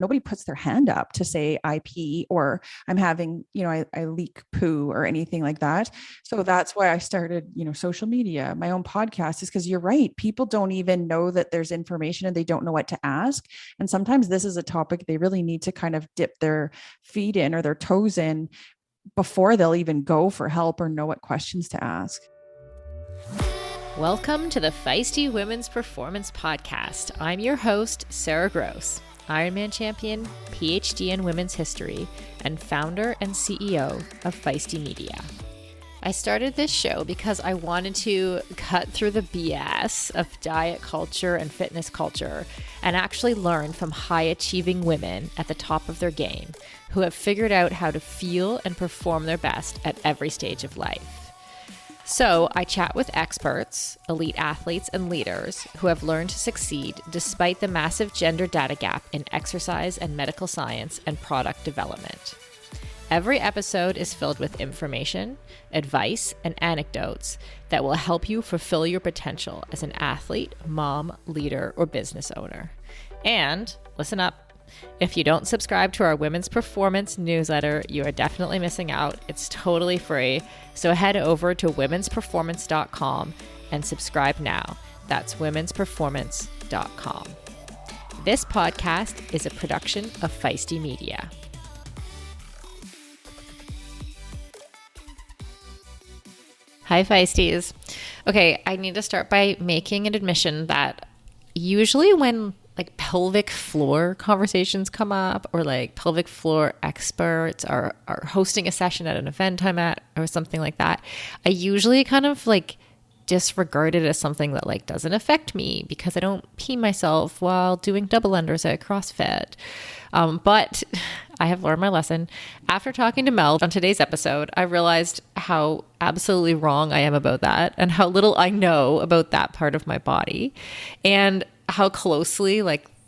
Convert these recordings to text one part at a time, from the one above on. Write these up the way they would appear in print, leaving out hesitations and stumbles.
nobody puts their hand up to say I pee or I'm having, I leak poo or anything like that. So that's why I started, social media, my own podcast, is because you're right. People don't even know that there's information and they don't know what to ask. And sometimes this is a topic they really need to kind of dip their feet in or their toes in before they'll even go for help or know what questions to ask. Welcome to the Feisty Women's Performance Podcast. I'm your host, Sarah Gross, Ironman champion, PhD in women's history, and founder and CEO of Feisty Media. I started this show because I wanted to cut through the BS of diet culture and fitness culture and actually learn from high-achieving women at the top of their game who have figured out how to feel and perform their best at every stage of life. So I chat with experts, elite athletes, and leaders who have learned to succeed despite the massive gender data gap in exercise and medical science and product development. Every episode is filled with information, advice, and anecdotes that will help you fulfill your potential as an athlete, mom, leader, or business owner. And listen up. If you don't subscribe to our Women's Performance newsletter, you are definitely missing out. It's totally free. So head over to womensperformance.com and subscribe now. That's womensperformance.com. This podcast is a production of Feisty Media. Hi, Feisties. Okay, I need to start by making an admission that usually when pelvic floor conversations come up or pelvic floor experts are hosting a session at an event I'm at or something like that, I usually kind of disregard it as something that doesn't affect me because I don't pee myself while doing double unders at CrossFit. But I have learned my lesson. After talking to Mel on today's episode, I realized how absolutely wrong I am about that and how little I know about that part of my body and how closely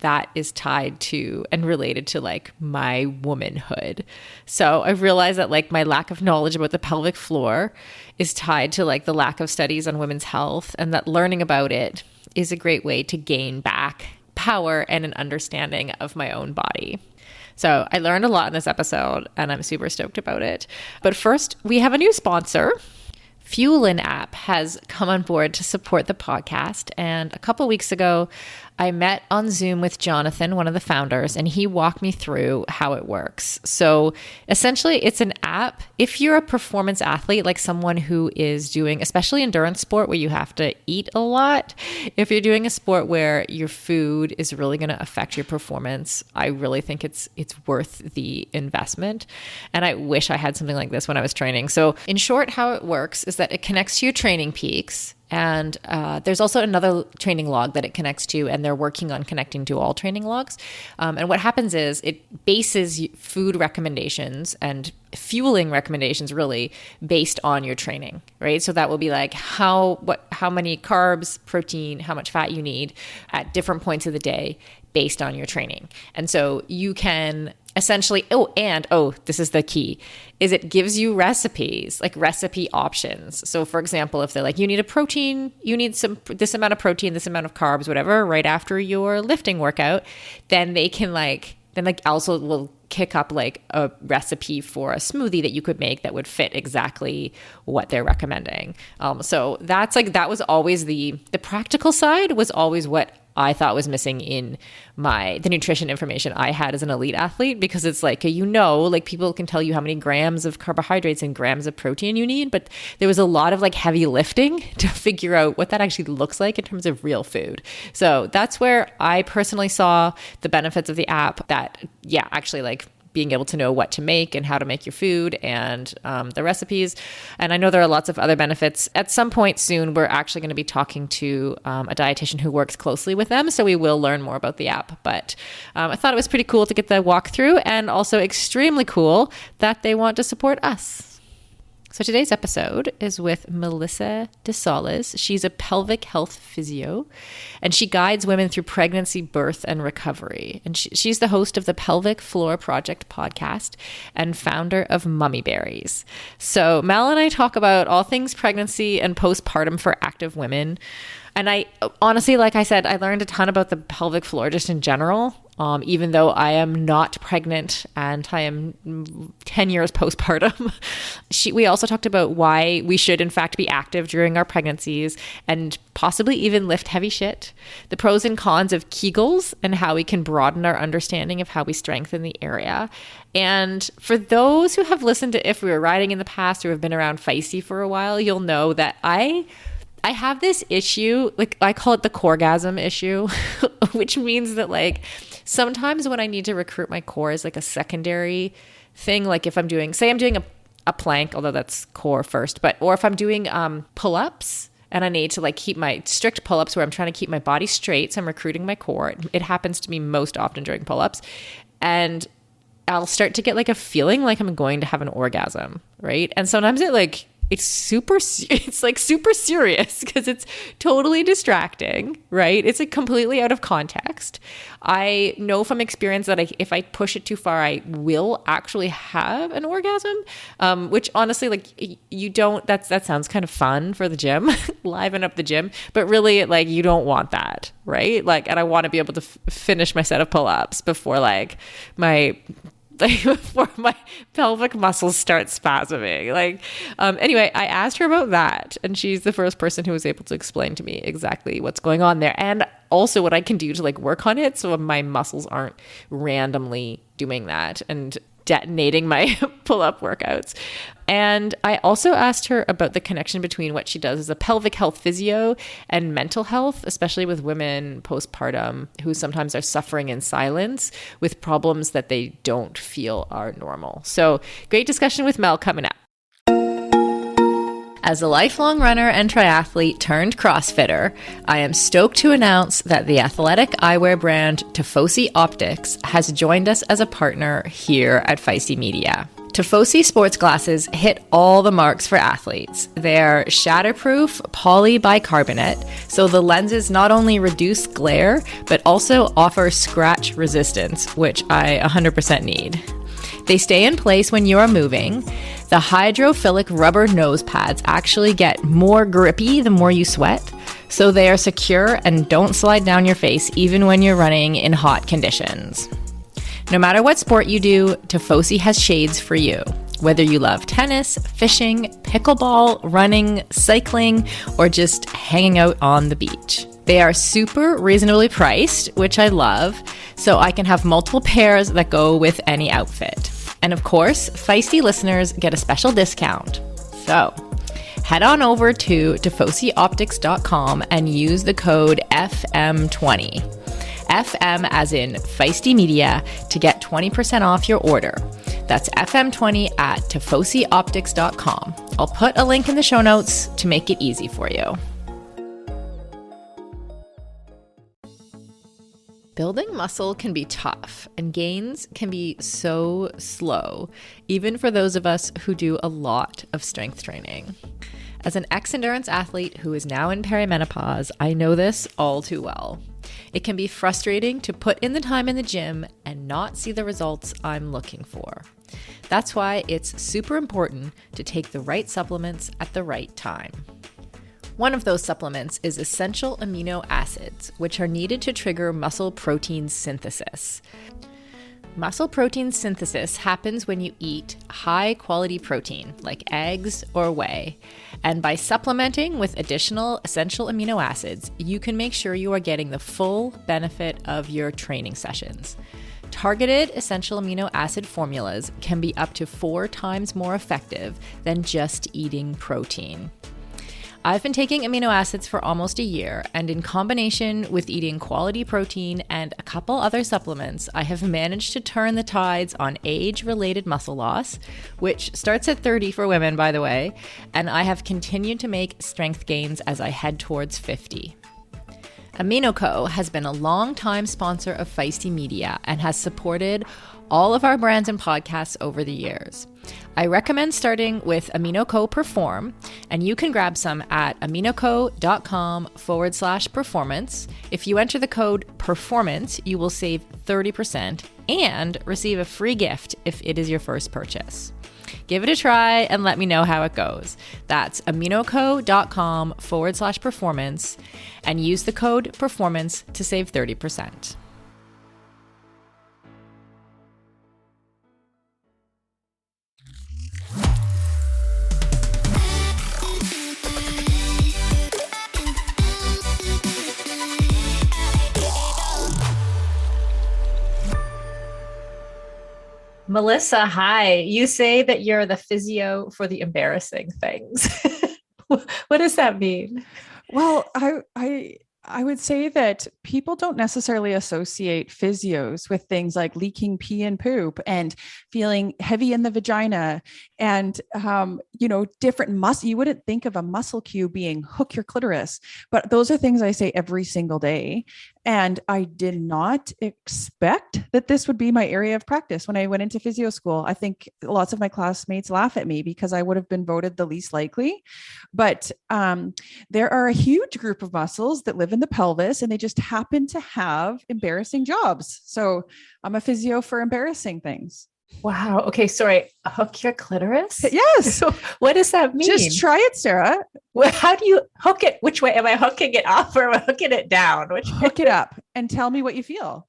that is tied to and related to my womanhood. So I realized that my lack of knowledge about the pelvic floor is tied to the lack of studies on women's health, and that learning about it is a great way to gain back power and an understanding of my own body. So I learned a lot in this episode and I'm super stoked about it. But first, we have a new sponsor. Fuelin app has come on board to support the podcast. And a couple weeks ago, I met on Zoom with Jonathan, one of the founders, and he walked me through how it works. So essentially, it's an app. If you're a performance athlete, like someone who is doing, especially endurance sport where you have to eat a lot, if you're doing a sport where your food is really going to affect your performance, I really think it's worth the investment. And I wish I had something like this when I was training. So in short, how it works is that it connects to your training peaks. And there's also another training log that it connects to, and they're working on connecting to all training logs. And what happens is it bases food recommendations and fueling recommendations really based on your training, right? So that will be how many carbs, protein, how much fat you need at different points of the day based on your training. And so you can essentially, this is the key, is it gives you recipes, recipe options. So for example, if they're you need a protein, you need this amount of protein, this amount of carbs, whatever, right after your lifting workout, then they can also will kick up a recipe for a smoothie that you could make that would fit exactly what they're recommending. So that's that was always the practical side was always what I thought was missing in the nutrition information I had as an elite athlete, because it's people can tell you how many grams of carbohydrates and grams of protein you need, but there was a lot of heavy lifting to figure out what that actually looks like in terms of real food. So that's where I personally saw the benefits of the app, that actually being able to know what to make and how to make your food and the recipes. And I know there are lots of other benefits. At some point soon, we're actually going to be talking to a dietitian who works closely with them. So we will learn more about the app. But I thought it was pretty cool to get the walkthrough, and also extremely cool that they want to support us. So today's episode is with Melissa Dessaulles. She's a pelvic health physio, and she guides women through pregnancy, birth, and recovery. And she's the host of the Pelvic Floor Project podcast and founder of Mummy Berries. So Mel and I talk about all things pregnancy and postpartum for active women. And I honestly, like I said, I learned a ton about the pelvic floor just in general. Even though I am not pregnant and I am 10 years postpartum. We also talked about why we should in fact be active during our pregnancies and possibly even lift heavy shit, the pros and cons of Kegels and how we can broaden our understanding of how we strengthen the area. And for those who have listened to If We Were Riding in the past or have been around Feisty for a while, you'll know that I have this issue, like I call it the coregasm issue, which means that like sometimes when I need to recruit my core as like a secondary thing, like if I'm doing, say I'm doing a plank, although that's core first, or if I'm doing pull-ups and I need to like keep my strict pull-ups where I'm trying to keep my body straight, so I'm recruiting my core. It happens to me most often during pull-ups. And I'll start to get like a feeling like I'm going to have an orgasm, right? And sometimes it's like super serious because it's totally distracting, right? It's like completely out of context. I know from experience that if I push it too far, I will actually have an orgasm, which honestly, like you don't, that sounds kind of fun for the gym, liven up the gym, but really like you don't want that, right? Like, and I want to be able to finish my set of pull-ups before before my pelvic muscles start spasming. Anyway, I asked her about that, and she's the first person who was able to explain to me exactly what's going on there, and also what I can do to like work on it so my muscles aren't randomly doing that and detonating my pull-up workouts. And I also asked her about the connection between what she does as a pelvic health physio and mental health, especially with women postpartum who sometimes are suffering in silence with problems that they don't feel are normal. So great discussion with Mel coming up. As a lifelong runner and triathlete turned CrossFitter, I am stoked to announce that the athletic eyewear brand Tifosi Optics has joined us as a partner here at Feisty Media. Tifosi sports glasses hit all the marks for athletes. They're shatterproof polybicarbonate, so the lenses not only reduce glare, but also offer scratch resistance, which I 100% need. They stay in place when you are moving. The hydrophilic rubber nose pads actually get more grippy the more you sweat, so they are secure and don't slide down your face even when you're running in hot conditions. No matter what sport you do, Tifosi has shades for you. Whether you love tennis, fishing, pickleball, running, cycling, or just hanging out on the beach. They are super reasonably priced, which I love, so I can have multiple pairs that go with any outfit. And of course, Feisty listeners get a special discount. So head on over to TifosiOptics.com and use the code FM20. FM as in Feisty Media to get 20% off your order. That's FM20 at TifosiOptics.com. I'll put a link in the show notes to make it easy for you. Building muscle can be tough, and gains can be so slow, even for those of us who do a lot of strength training. As an ex-endurance athlete who is now in perimenopause, I know this all too well. It can be frustrating to put in the time in the gym and not see the results I'm looking for. That's why it's super important to take the right supplements at the right time. One of those supplements is essential amino acids, which are needed to trigger muscle protein synthesis. Muscle protein synthesis happens when you eat high-quality protein, like eggs or whey. And by supplementing with additional essential amino acids, you can make sure you are getting the full benefit of your training sessions. Targeted essential amino acid formulas can be up to 4 times more effective than just eating protein. I've been taking amino acids for almost a year, and in combination with eating quality protein and a couple other supplements, I have managed to turn the tides on age-related muscle loss, which starts at 30 for women, by the way, and I have continued to make strength gains as I head towards 50. AminoCo has been a long-time sponsor of Feisty Media and has supported all of our brands and podcasts over the years. I recommend starting with AminoCo Perform, and you can grab some at aminoco.com/performance. If you enter the code PERFORMANCE, you will save 30% and receive a free gift if it is your first purchase. Give it a try and let me know how it goes. That's aminoco.com/performance and use the code PERFORMANCE to save 30%. Melissa, hi. You say that you're the physio for the embarrassing things. What does that mean? Well, I would say that people don't necessarily associate physios with things like leaking pee and poop and feeling heavy in the vagina and, different muscle. You wouldn't think of a muscle cue being hook your clitoris, but those are things I say every single day. And I did not expect that this would be my area of practice when I went into physio school. I think lots of my classmates laugh at me because I would have been voted the least likely. But there are a huge group of muscles that live in the pelvis and they just happen to have embarrassing jobs. So I'm a physio for embarrassing things. Wow. Okay. Sorry. Hook your clitoris? Yes. So what does that mean? Just try it, Sarah. Well, how do you hook it? Which way? Am I hooking it up or am I hooking it down? Hook it up and tell me what you feel.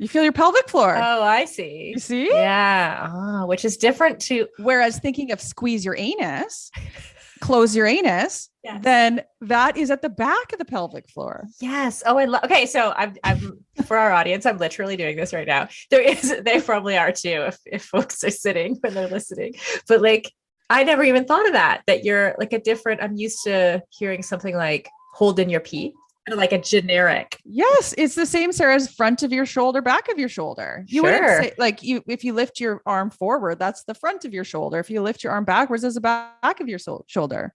You feel your pelvic floor. Oh, I see. You see? Yeah. Which is different to. Whereas thinking of squeeze your anus, close your anus, yes. Then that is at the back of the pelvic floor. Yes. Oh, okay. So I'm for our audience, I'm literally doing this right now. They probably are too, if folks are sitting when they're listening, but like, I never even thought of that you're like I'm used to hearing something like hold in your pee, like a generic. Yes. It's the same, Sarah, as front of your shoulder, back of your shoulder. You wouldn't say if you lift your arm forward, that's the front of your shoulder. If you lift your arm backwards, that's the back of your shoulder.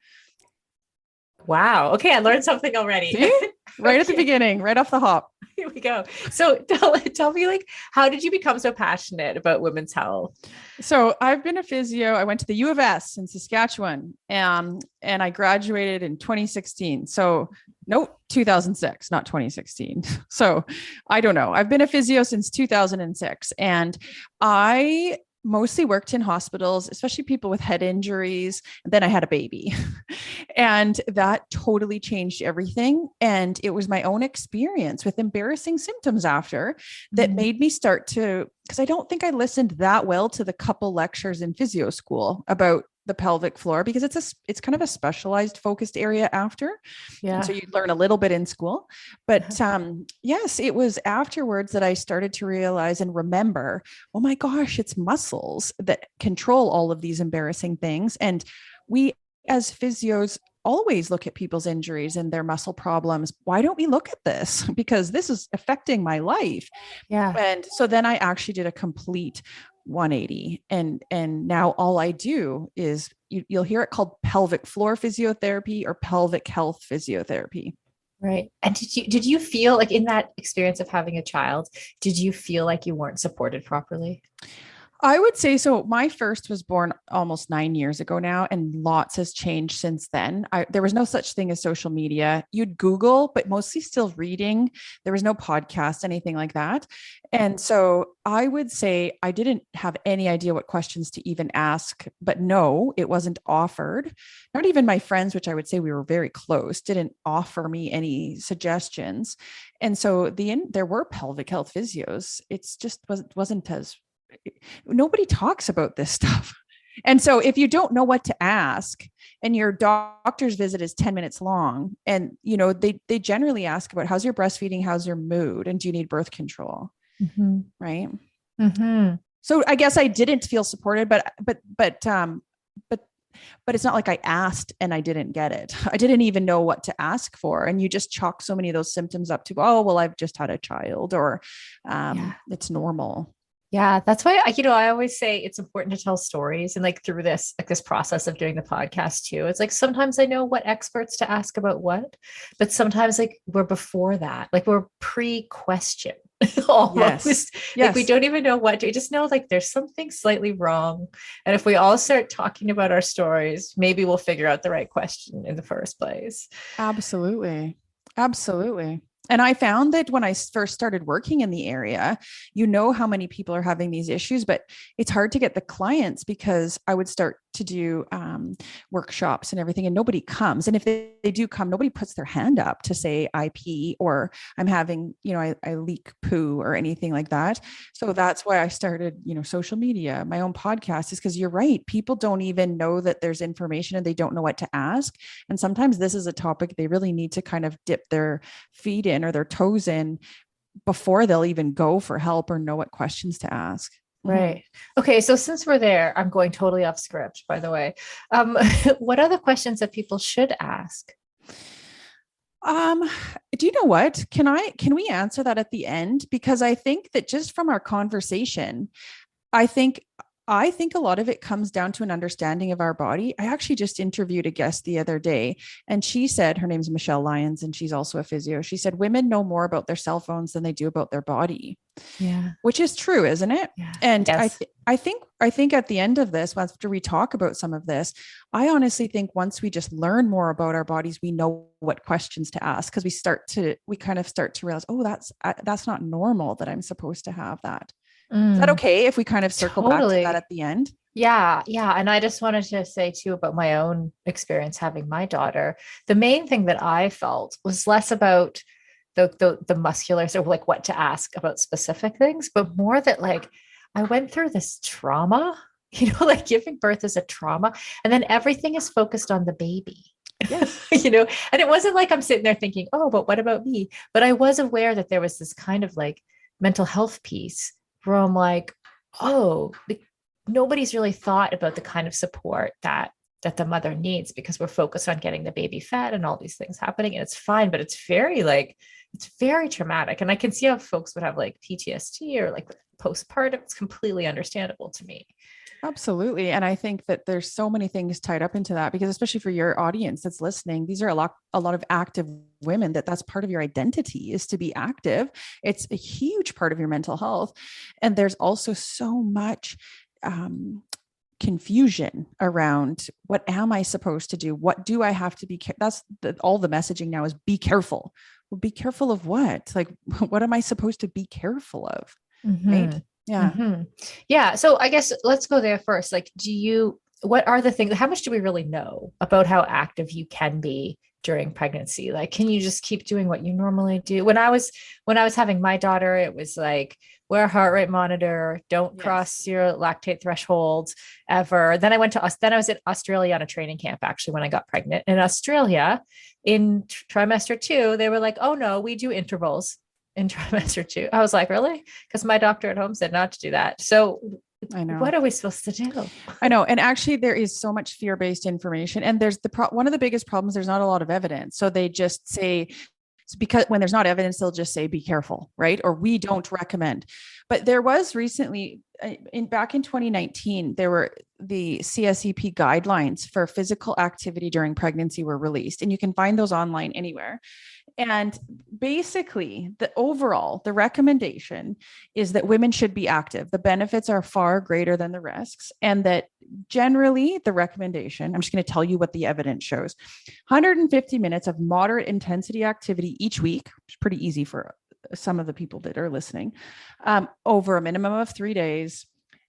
Wow. Okay. I learned something already. See? Right at the beginning, right off the hop. Here we go. So tell me, like, how did you become so passionate about women's health? So I've been a physio. I went to the U of S in Saskatchewan, and I graduated in 2016. So no, 2006, not 2016. So I don't know. I've been a physio since 2006, and I mostly worked in hospitals, especially people with head injuries. And then I had a baby and that totally changed everything. And it was my own experience with embarrassing symptoms after that made me start to, because I don't think I listened that well to the couple lectures in physio school about the pelvic floor, because it's kind of a specialized focused area after. Yeah. And so you learn a little bit in school, but yes, it was afterwards that I started to realize and remember, oh my gosh, it's muscles that control all of these embarrassing things. And we as physios always look at people's injuries and their muscle problems. Why don't we look at this? Because this is affecting my life. Yeah. And so then I actually did a complete 180. And now all I do is you'll hear it called pelvic floor physiotherapy or pelvic health physiotherapy. Right. And did you feel like in that experience of having a child, did you feel like you weren't supported properly? I would say so. My first was born almost 9 years ago now, and lots has changed since then. There was no such thing as social media. You'd Google, but mostly still reading. There was no podcast, anything like that. And so I would say I didn't have any idea what questions to even ask, but no, it wasn't offered. Not even my friends, which I would say we were very close, didn't offer me any suggestions. And so there were pelvic health physios. It's just wasn't as nobody talks about this stuff. And so if you don't know what to ask and your doctor's visit is 10 minutes long and, they generally ask about how's your breastfeeding, how's your mood, and do you need birth control? Mm-hmm. Right. Mm-hmm. So I guess I didn't feel supported, but it's not like I asked and I didn't get it. I didn't even know what to ask for. And you just chalk so many of those symptoms up to, oh, well, I've just had a child or it's normal. Yeah, that's why I always say it's important to tell stories, and like through this process of doing the podcast too. It's like sometimes I know what experts to ask about what, but sometimes like we're before that, like we're pre-question. almost. Yes. Like we Yes. don't even know what to, we just know like there's something slightly wrong. And if we all start talking about our stories, maybe we'll figure out the right question in the first place. Absolutely. Absolutely. And I found that when I first started working in the area, how many people are having these issues, but it's hard to get the clients because I would start to do workshops and everything, and nobody comes. And if they do come, nobody puts their hand up to say I pee or I'm having, I leak poo or anything like that. So that's why I started, social media, my own podcast, is because you're right. People don't even know that there's information and they don't know what to ask. And sometimes this is a topic they really need to kind of dip their feet in or their toes in before they'll even go for help or know what questions to ask. Right. Okay. So since we're there, I'm going totally off script, by the way. What are the questions that people should ask? Um, do you know what? Can we answer that at the end? Because I think that just from our conversation, I think I think a lot of it comes down to an understanding of our body. I actually just interviewed a guest the other day, and she said, her name's Michelle Lyons, and she's also a physio. She said women know more about their cell phones than they do about their body. Yeah. Which is true, isn't it? Yeah. And Yes. I think at the end of this, after we talk about some of this, I honestly think once we just learn more about our bodies, we know what questions to ask, because we kind of start to realize, oh, that's not normal that I'm supposed to have that. Is that okay if we kind of circle back to that Totally. at the end? Yeah, yeah. And I just wanted to say too about my own experience having my daughter. The main thing that I felt was less about the muscular, so like what to ask about specific things, but more that like I went through this trauma, like giving birth is a trauma, and then everything is focused on the baby. Yes. And it wasn't like I'm sitting there thinking, oh, but what about me? But I was aware that there was this kind of like mental health piece where I'm like, oh, nobody's really thought about the kind of support that the mother needs, because we're focused on getting the baby fed and all these things happening, and it's fine, but it's very traumatic. And I can see how folks would have like PTSD or like postpartum. It's completely understandable to me. Absolutely. And I think that there's so many things tied up into that, because especially for your audience that's listening, these are a lot of active women, that's part of your identity, is to be active. It's a huge part of your mental health. And there's also so much confusion around, what am I supposed to do? What do I have to be? All the messaging now is be careful. Well, be careful of what? Like, what am I supposed to be careful of? Right. Mm-hmm. Yeah. Mm-hmm. Yeah. So I guess let's go there first. Like, what are the things, how much do we really know about how active you can be during pregnancy? Like, can you just keep doing what you normally do? When I was having my daughter, it was like, wear a heart rate monitor, don't cross your lactate thresholds ever. Then I was in Australia on a training camp, actually, when I got pregnant in Australia in trimester 2. They were like, oh no, we do intervals in trimester 2. I was like, really? Because my doctor at home said not to do that. So I know. what are we supposed to do? I know. And actually there is so much fear-based information, and there's one of the biggest problems. There's not a lot of evidence. So they just say, because when there's not evidence, they'll just say, be careful, right? Or we don't recommend. But there was recently back in 2019, there were the CSEP guidelines for physical activity during pregnancy were released, and you can find those online anywhere. And basically, the recommendation is that women should be active. The benefits are far greater than the risks. And that generally the recommendation, I'm just going to tell you what the evidence shows: 150 minutes of moderate intensity activity each week, which is pretty easy for some of the people that are listening, over a minimum of 3 days.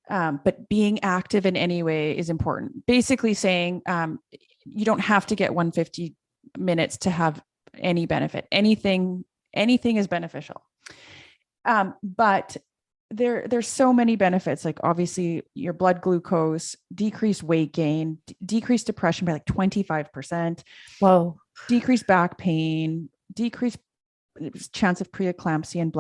But being active in any way is important. Basically saying you don't have to get 150 minutes to have any benefit. Anything is beneficial. But there's so many benefits, like obviously your blood glucose, decreased weight gain, decreased depression by like 25%. Whoa. Decreased back pain, decreased chance of preeclampsia and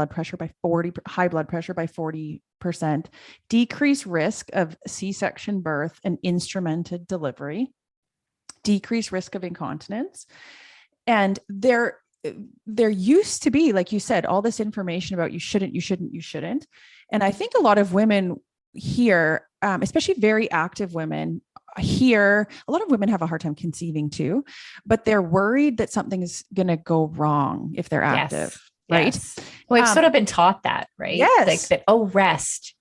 high blood pressure by 40%, decreased risk of C-section birth and instrumented delivery, decreased risk of incontinence. And there used to be, like you said, all this information about you shouldn't. And I think a lot of women here, especially very active women here, a lot of women have a hard time conceiving too, but they're worried that something is going to go wrong if they're active. right? Yes. We've sort of been taught that, right? Like Yes, that, oh, rest,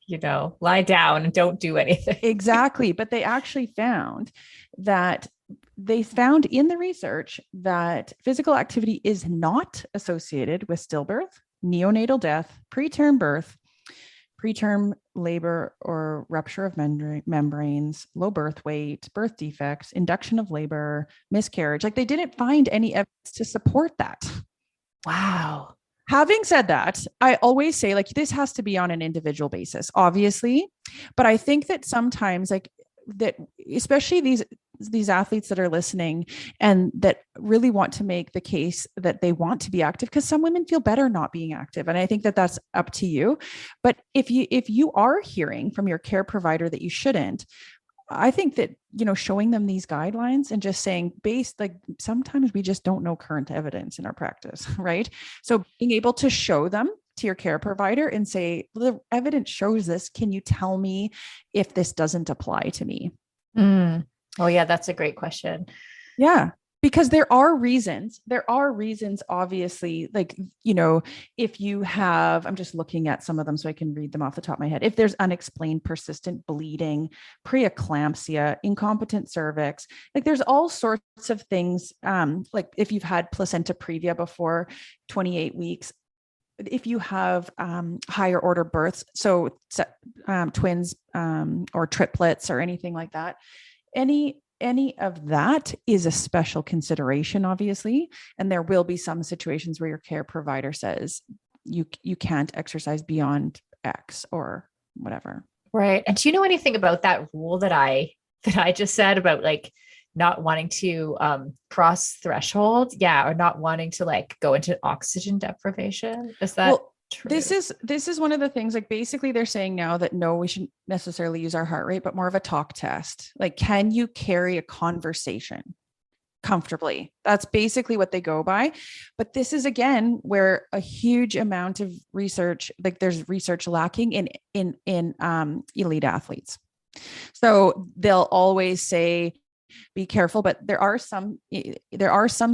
lie down and don't do anything. exactly. But they actually found that they found in the research that physical activity is not associated with stillbirth, neonatal death, preterm birth, preterm labor or rupture of membranes, low birth weight, birth defects, induction of labor, miscarriage. Like they didn't find any evidence to support that. Wow. Having said that, I always say like this has to be on an individual basis, obviously, but I think that sometimes like that, especially these athletes that are listening and that really want to make the case that they want to be active, because some women feel better not being active, and I think that that's up to you. But if you are hearing from your care provider that you shouldn't, I think that, showing them these guidelines and just saying based, like sometimes we just don't know current evidence in our practice, right? So being able to show them to your care provider and say, the evidence shows this. Can you tell me if this doesn't apply to me? Mm. Oh yeah, that's a great question. Yeah. Because there are reasons, obviously, like, if you have, I'm just looking at some of them so I can read them off the top of my head. If there's unexplained persistent bleeding, preeclampsia, incompetent cervix, like there's all sorts of things. Like if you've had placenta previa before 28 weeks, if you have higher order births, so twins or triplets or anything like that, any of that is a special consideration, obviously. And there will be some situations where your care provider says you can't exercise beyond X or whatever. Right. And do you know anything about that rule that I just said about like not wanting to cross threshold? Yeah, or not wanting to like go into oxygen deprivation. Is that Well, true? this is one of the things, like basically they're saying now that no, we shouldn't necessarily use our heart rate, but more of a talk test. Like, can you carry a conversation comfortably? That's basically what they go by. But this is again where a huge amount of research, like there's research lacking in elite athletes. So they'll always say be careful, but there are some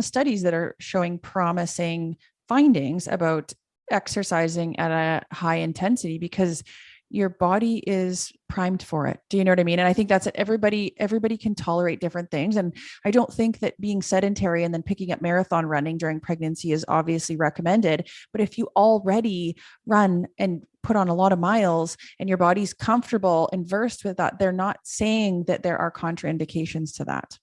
studies that are showing promising findings about exercising at a high intensity because your body is primed for it. Do you know what I mean? And I think that's it. Everybody can tolerate different things. And I don't think that being sedentary and then picking up marathon running during pregnancy is obviously recommended. But if you already run and put on a lot of miles and your body's comfortable and versed with that, they're not saying that there are contraindications to that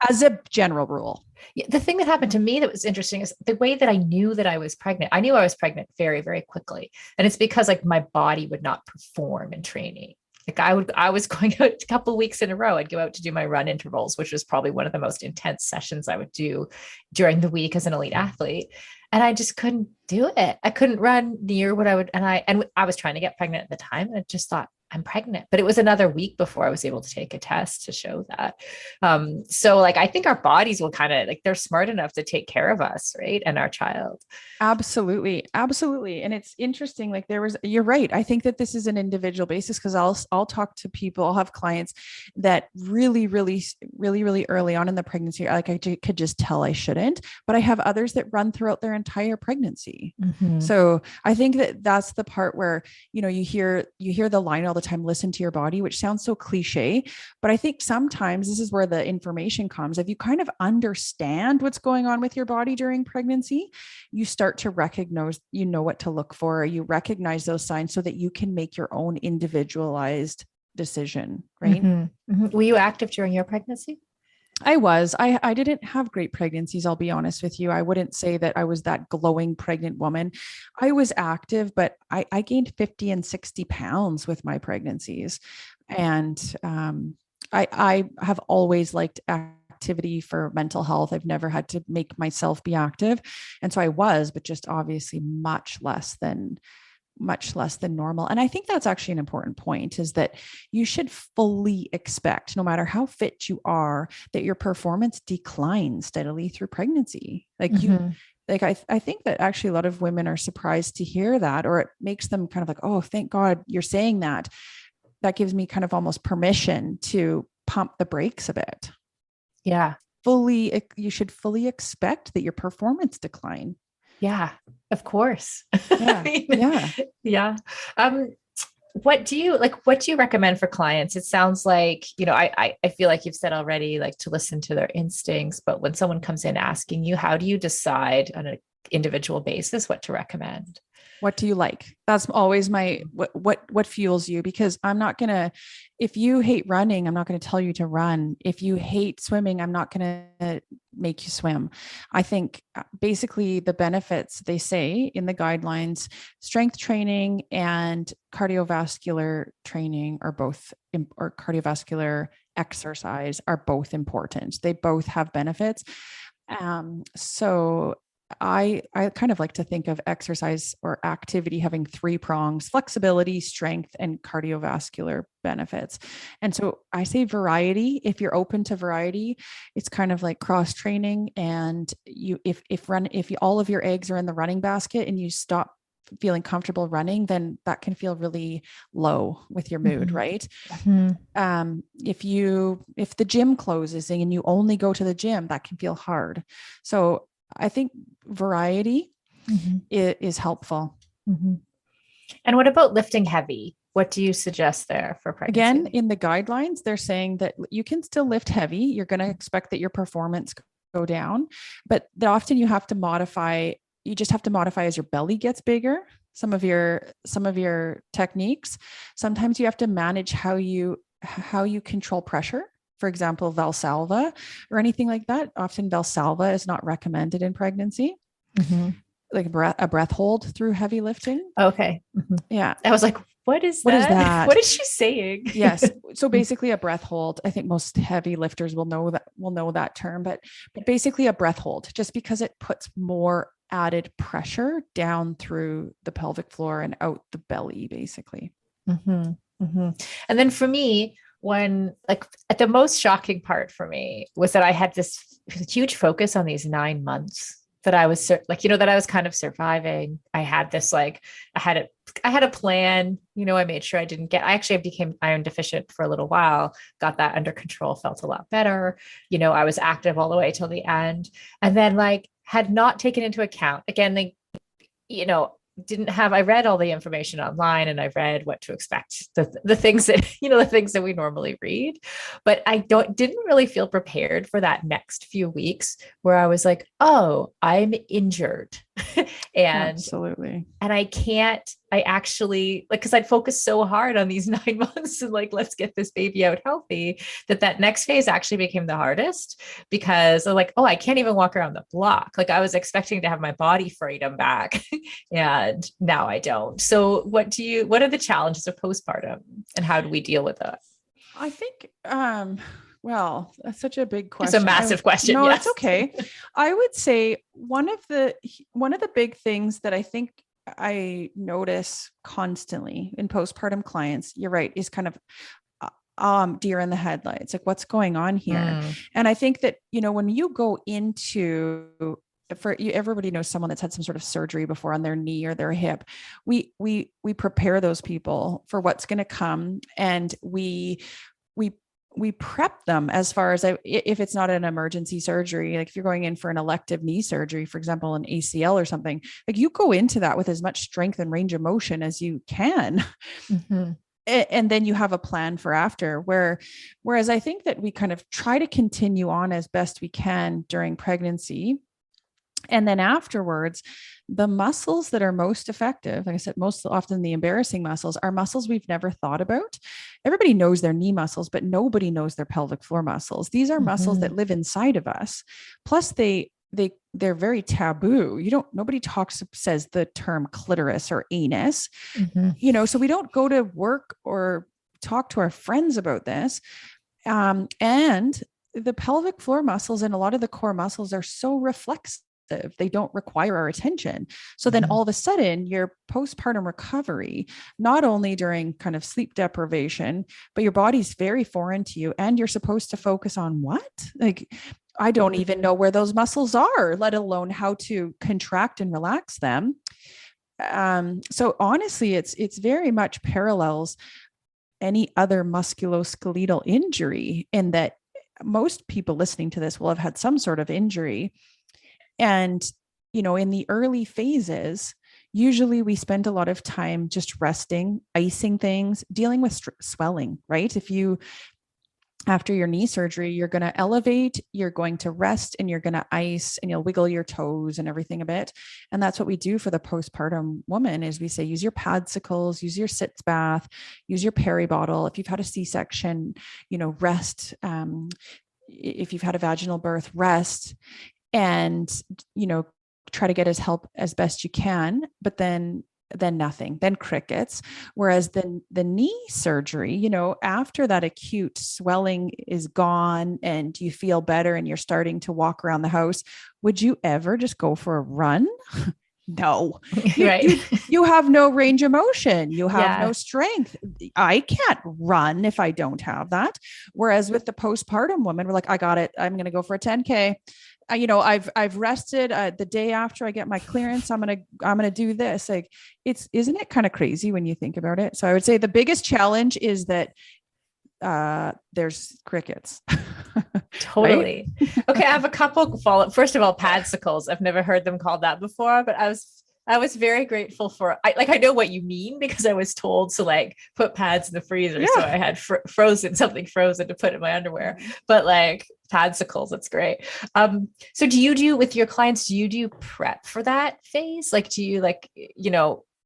as a general rule. Yeah, the thing that happened to me that was interesting is the way that I knew that I was pregnant. I knew I was pregnant very, very quickly. And it's because like my body would not perform in training. Like I was going out a couple of weeks in a row. I'd go out to do my run intervals, which was probably one of the most intense sessions I would do during the week as an elite athlete. And I just couldn't do it. I couldn't run near what I would. And I was trying to get pregnant at the time. And I just thought, I'm pregnant. But it was another week before I was able to take a test to show that. So like I think our bodies will kind of like they're smart enough to take care of us, right? And our child. Absolutely. Absolutely. And it's interesting. Like you're right. I think that this is an individual basis because I'll talk to people, I'll have clients that really, really, really, really early on in the pregnancy, like could just tell I shouldn't, but I have others that run throughout their entire pregnancy. Mm-hmm. So I think that that's the part where, you hear the line all the time, listen to your body, which sounds so cliche, but I think sometimes this is where the information comes. If you kind of understand what's going on with your body during pregnancy, you start to recognize, what to look for. You recognize those signs so that you can make your own individualized decision, right? Mm-hmm. Mm-hmm. Were you active during your pregnancy? I didn't have great pregnancies. I'll be honest with you. I wouldn't say that I was that glowing pregnant woman. I was active, but I gained 50 and 60 pounds with my pregnancies. And I have always liked activity for mental health. I've never had to make myself be active. And so I was, but just obviously much less than normal. And I think that's actually an important point, is that you should fully expect, no matter how fit you are, that your performance declines steadily through pregnancy. I think that actually a lot of women are surprised to hear that, or it makes them kind of like, oh, thank God you're saying that. That gives me kind of almost permission to pump the brakes a bit. Yeah. You should fully expect that your performance decline. Yeah, of course. I Yeah. mean, Yeah. yeah. Um, what do you recommend for clients? It sounds like, I feel like you've said already, like to listen to their instincts, but when someone comes in asking you, how do you decide on an individual basis what to recommend? What do you like? That's always my what fuels you, because I'm not going to, if you hate running, I'm not going to tell you to run. If you hate swimming, I'm not going to make you swim. I think basically the benefits they say in the guidelines, strength training and cardiovascular training are both, or cardiovascular exercise are both important. They both have benefits. So I kind of like to think of exercise or activity having three prongs: flexibility, strength, and cardiovascular benefits. And so I say variety. If you're open to variety, it's kind of like cross training. And you, if all of your eggs are in the running basket and you stop feeling comfortable running, then that can feel really low with your mood, Mm-hmm. right? Mm-hmm. If the gym closes and you only go to the gym, that can feel hard. So I think variety Mm-hmm. is helpful. Mm-hmm. And what about lifting heavy? What do you suggest there for Again, pregnancy? in the guidelines, they're saying that you can still lift heavy. You're going to expect that your performance go down, but often you just have to modify as your belly gets bigger. Some of your techniques. Sometimes you have to manage how you control pressure. For example, Valsalva or anything like that. Often Valsalva is not recommended in pregnancy, Mm-hmm. like a breath hold through heavy lifting. Okay. Mm-hmm. Yeah. I was like, what is What is that? What that? is she saying? Yes. So basically a breath hold. I think most heavy lifters will know that term, but basically a breath hold, just because it puts more added pressure down through the pelvic floor and out the belly, basically. Mm-hmm. Mm-hmm. And then for me, when like the most shocking part for me was that I had this huge focus on these 9 months that I was that I was kind of surviving. I had this I had a plan. I made sure I actually became iron deficient for a little while, got that under control, felt a lot better. I was active all the way till the end. And then like had not taken into account again, you know, didn't have I read all the information online and I read what to expect, the things that the things that we normally read, but I didn't really feel prepared for that next few weeks where I was like, oh, I'm injured. and Absolutely. and I actually like, because I'd focused so hard on these 9 months and like, let's get this baby out healthy, that next phase actually became the hardest because I'm like, oh, I can't even walk around the block. Like I was expecting to have my body freedom back and now I don't. So what are the challenges of postpartum and how do we deal with that? I think, well, that's such a big It's a question. massive question. No, it's Yes. okay. I would say one of the big things that I think I notice constantly in postpartum clients, you're right, is kind of deer in the headlights. Like, what's going on here? Mm, And I think that, when you go into, for you, everybody knows someone that's had some sort of surgery before on their knee or their hip. We prepare those people for what's going to come, and we we prep them as far as if it's not an emergency surgery, like if you're going in for an elective knee surgery, for example, an ACL or something, like you go into that with as much strength and range of motion as you can. mm-hmm, And then you have a plan for after, whereas I think that we kind of try to continue on as best we can during pregnancy. And then afterwards, the muscles that are most effective, like I said, most often the embarrassing muscles, are muscles we've never thought about. Everybody knows their knee muscles, but nobody knows their pelvic floor muscles. These are muscles mm-hmm, that live inside of us. Plus, they're very taboo. Nobody says the term clitoris or anus, mm-hmm, so we don't go to work or talk to our friends about this. And the pelvic floor muscles and a lot of the core muscles are so reflexive. They don't require our attention. So then mm-hmm, all of a sudden, your postpartum recovery, not only during kind of sleep deprivation, but your body's very foreign to you. And you're supposed to focus on what? Like, I don't even know where those muscles are, let alone how to contract and relax them. So honestly, it's very much parallels any other musculoskeletal injury, in that most people listening to this will have had some sort of injury. And in the early phases, usually we spend a lot of time just resting, icing things, dealing with swelling, right? If you after your knee surgery, you're going to elevate, you're going to rest, and you're going to ice, and you'll wiggle your toes and everything a bit. And that's what we do for the postpartum woman is we say, use your padsicles, use your sitz bath, use your peri bottle. If you've had a C-section, rest. If you've had a vaginal birth, rest, and, try to get as help as best you can, but then nothing, then crickets. Whereas the knee surgery, after that acute swelling is gone and you feel better and you're starting to walk around the house, would you ever just go for a run? No, Right. you have no range of motion. You have Yeah. no strength. I can't run if I don't have that. Whereas with the postpartum woman, we're like, I got it. I'm going to go for a 10K. I've rested the day after I get my clearance. I'm going to do this. Like isn't it kind of crazy when you think about it? So I would say the biggest challenge is that there's crickets. Totally. Okay, I have a couple follow-up. First of all, padsicles. I've never heard them called that before, but I was very grateful for I know what you mean because I was told to like put pads in the freezer. So I had something frozen to put in my underwear, but like padsicles, that's great. So do you do with your clients, do you do prep for that phase? Like, do you like,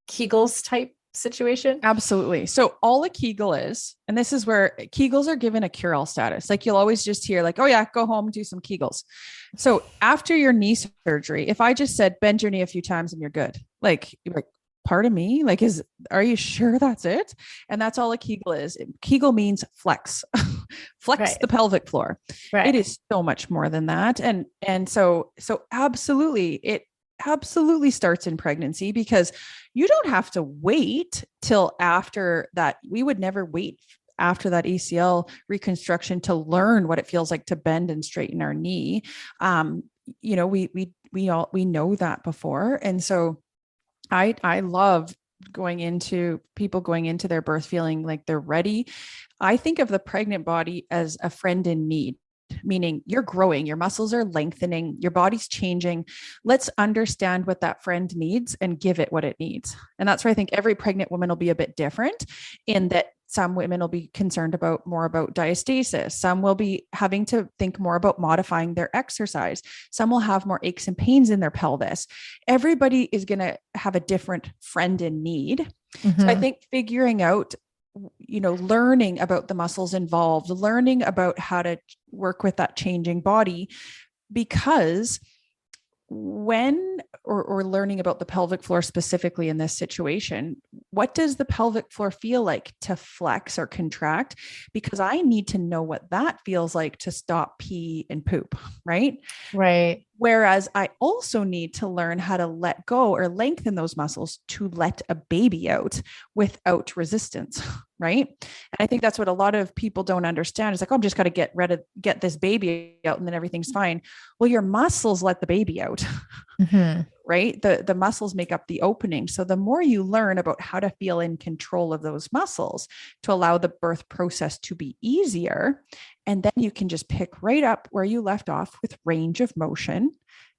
Kegels type situation? Absolutely. So all a Kegel is, and this is where Kegels are given a cure-all status. Like you'll always just hear like, oh yeah, go home, do some Kegels. So after your knee surgery, if I just said bend your knee a few times and you're good, like pardon me, like are you sure that's it? And that's all a Kegel is. Kegel means flex, flex the pelvic floor. Right. It is so much more than that. And so absolutely, it absolutely starts in pregnancy because you don't have to wait till after that. We would never wait after that ACL reconstruction to learn what it feels like to bend and straighten our knee. We know that before. And so I love going into their birth feeling like they're ready. I think of the pregnant body as a friend in need, meaning you're growing, your muscles are lengthening, your body's changing. Let's understand what that friend needs and give it what it needs. And that's where I think every pregnant woman will be a bit different in that some women will be concerned more about diastasis. Some will be having to think more about modifying their exercise. Some will have more aches and pains in their pelvis. Everybody is going to have a different friend in need. Mm-hmm. So I think figuring out learning about the muscles involved, learning about how to work with that changing body, because or learning about the pelvic floor specifically in this situation, what does the pelvic floor feel like to flex or contract? Because I need to know what that feels like to stop pee and poop, right? Right. Whereas I also need to learn how to let go or lengthen those muscles to let a baby out without resistance, right? And I think that's what a lot of people don't understand. It's like, oh, I'm just got to get this baby out and then everything's fine. Well, your muscles let the baby out, mm-hmm. right? The muscles make up the opening. So the more you learn about how to feel in control of those muscles to allow the birth process to be easier, and then you can just pick right up where you left off with range of motion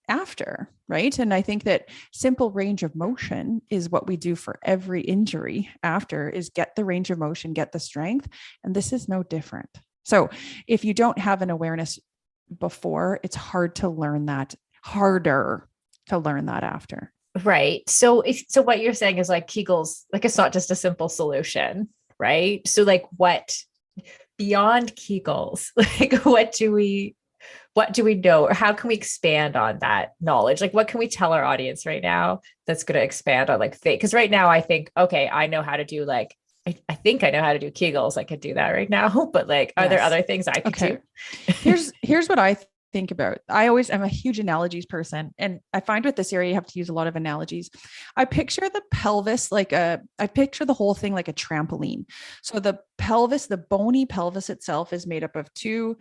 after, right? And I think that simple range of motion is what we do for every injury after, is get the range of motion, get the strength. And this is no different. So if you don't have an awareness before, it's harder to learn that after. Right. So what you're saying is like Kegels, like it's not just a simple solution, right? So like what beyond Kegels, like what do we know, or how can we expand on that knowledge? Like what can we tell our audience right now that's going to expand on like because right now I think, okay, I know how to do like, I think I know how to do Kegels. I could do that right now, but like, are there other things I could do? Here's what I think about. I'm a huge analogies person. And I find with this area, you have to use a lot of analogies. I picture the pelvis I picture the whole thing like a trampoline. So the pelvis, the bony pelvis itself is made up of two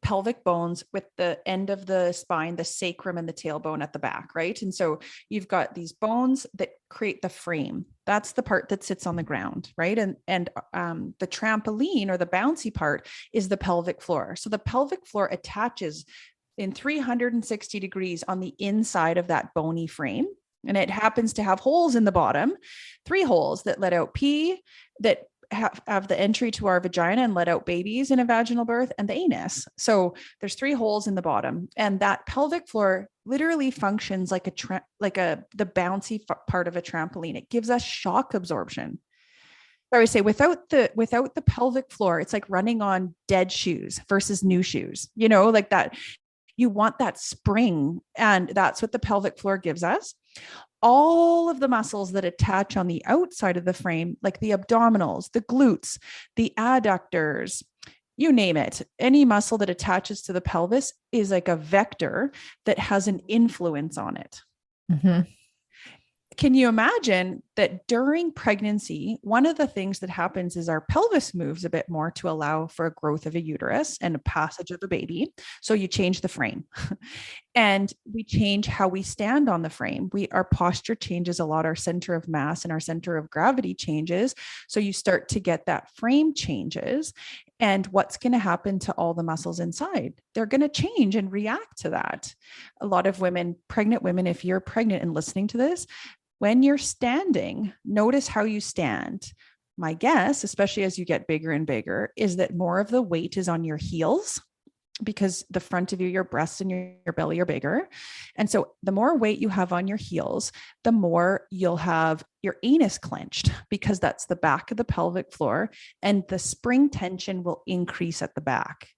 pelvic bones with the end of the spine, the sacrum and the tailbone at the back, right? And so you've got these bones that create the frame. That's the part that sits on the ground, right? And the trampoline or the bouncy part is the pelvic floor. So the pelvic floor attaches in 360 degrees on the inside of that bony frame. And it happens to have holes in the bottom, 3 holes that let out pee, that have the entry to our vagina and let out babies in a vaginal birth, and the anus. So there's 3 holes in the bottom, and that pelvic floor literally functions like the bouncy part of a trampoline. It gives us shock absorption. I would say without the pelvic floor, it's like running on dead shoes versus new shoes, like that. You want that spring, and that's what the pelvic floor gives us. All of the muscles that attach on the outside of the frame, like the abdominals, the glutes, the adductors, you name it, any muscle that attaches to the pelvis is like a vector that has an influence on it. Mm-hmm. Can you imagine that during pregnancy, one of the things that happens is our pelvis moves a bit more to allow for a growth of a uterus and a passage of a baby. So you change the frame and we change how we stand on the frame. Our posture changes a lot. Our center of mass and our center of gravity changes. So you start to get that frame changes. And what's going to happen to all the muscles inside? They're going to change and react to that. A lot of women, pregnant women, if you're pregnant and listening to this, when you're standing, notice how you stand. My guess, especially as you get bigger and bigger, is that more of the weight is on your heels because the front of your breasts and your belly are bigger. And so the more weight you have on your heels, the more you'll have your anus clenched because that's the back of the pelvic floor, and the spring tension will increase at the back.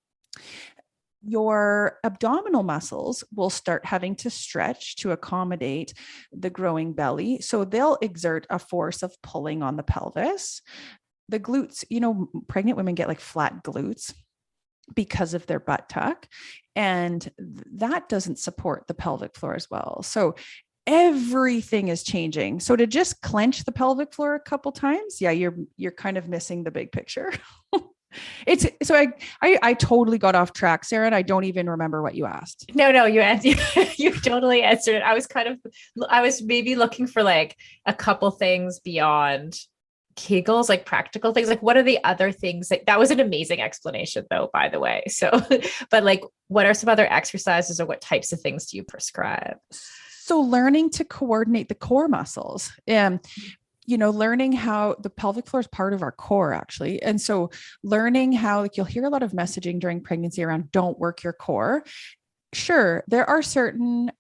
Your abdominal muscles will start having to stretch to accommodate the growing belly. So they'll exert a force of pulling on the pelvis. The glutes, pregnant women get like flat glutes because of their butt tuck, and that doesn't support the pelvic floor as well. So everything is changing. So to just clench the pelvic floor a couple times, you're kind of missing the big picture. I totally got off track, Sarah, and I don't even remember what you asked. No, you answered. You totally answered it. I was maybe looking for like a couple things beyond Kegels, like practical things. Like, what are the other things that was an amazing explanation though, by the way. So, but like, what are some other exercises or what types of things do you prescribe? So learning to coordinate the core muscles. Learning how the pelvic floor is part of our core, actually. And so learning how, like, you'll hear a lot of messaging during pregnancy around don't work your core. Sure. There are certain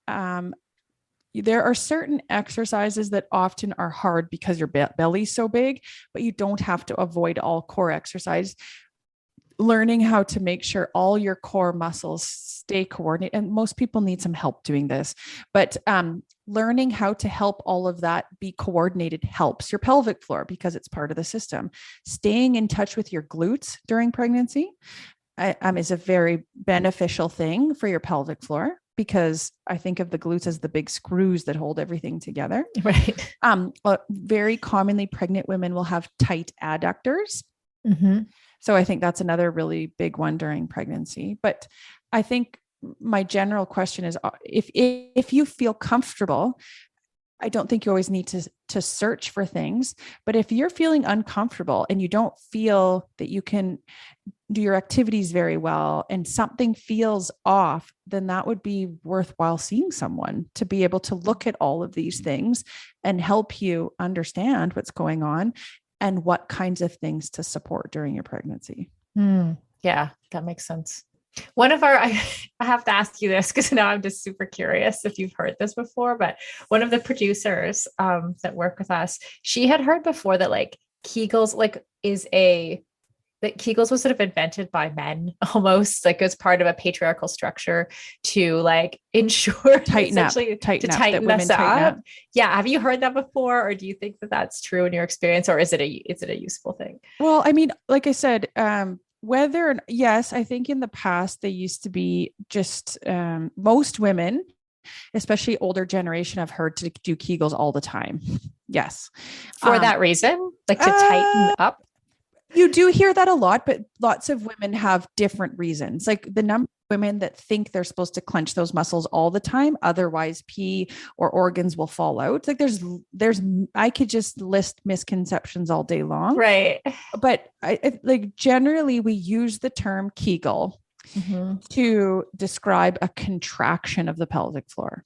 exercises that often are hard because your belly's so big, but you don't have to avoid all core exercise. Learning how to make sure all your core muscles stay coordinated. And most people need some help doing this, but learning how to help all of that be coordinated helps your pelvic floor because it's part of the system. Staying in touch with your glutes during pregnancy is a very beneficial thing for your pelvic floor, because I think of the glutes as the big screws that hold everything together. Right. Very commonly pregnant women will have tight adductors. Mm-hmm. So I think that's another really big one during pregnancy. But I think my general question is, if you feel comfortable, I don't think you always need to search for things, but if you're feeling uncomfortable and you don't feel that you can do your activities very well and something feels off, then that would be worthwhile seeing someone to be able to look at all of these things and help you understand what's going on and what kinds of things to support during your pregnancy. Yeah, that makes sense. I have to ask you this because now I'm just super curious if you've heard this before, but one of the producers that work with us, she had heard before that like Kegels that Kegels was sort of invented by men almost, like as part of a patriarchal structure to like ensure tighten us up. Yeah. Have you heard that before? Or do you think that that's true in your experience, or is it a useful thing? Well, I mean, like I said, yes, I think in the past they used to be just most women, especially older generation, have heard to do Kegels all the time. Yes. For that reason, like to tighten up. You do hear that a lot, but lots of women have different reasons. Like the number of women that think they're supposed to clench those muscles all the time, otherwise pee or organs will fall out. Like I could just list misconceptions all day long. Right. But I like generally we use the term Kegel Mm-hmm. to describe a contraction of the pelvic floor.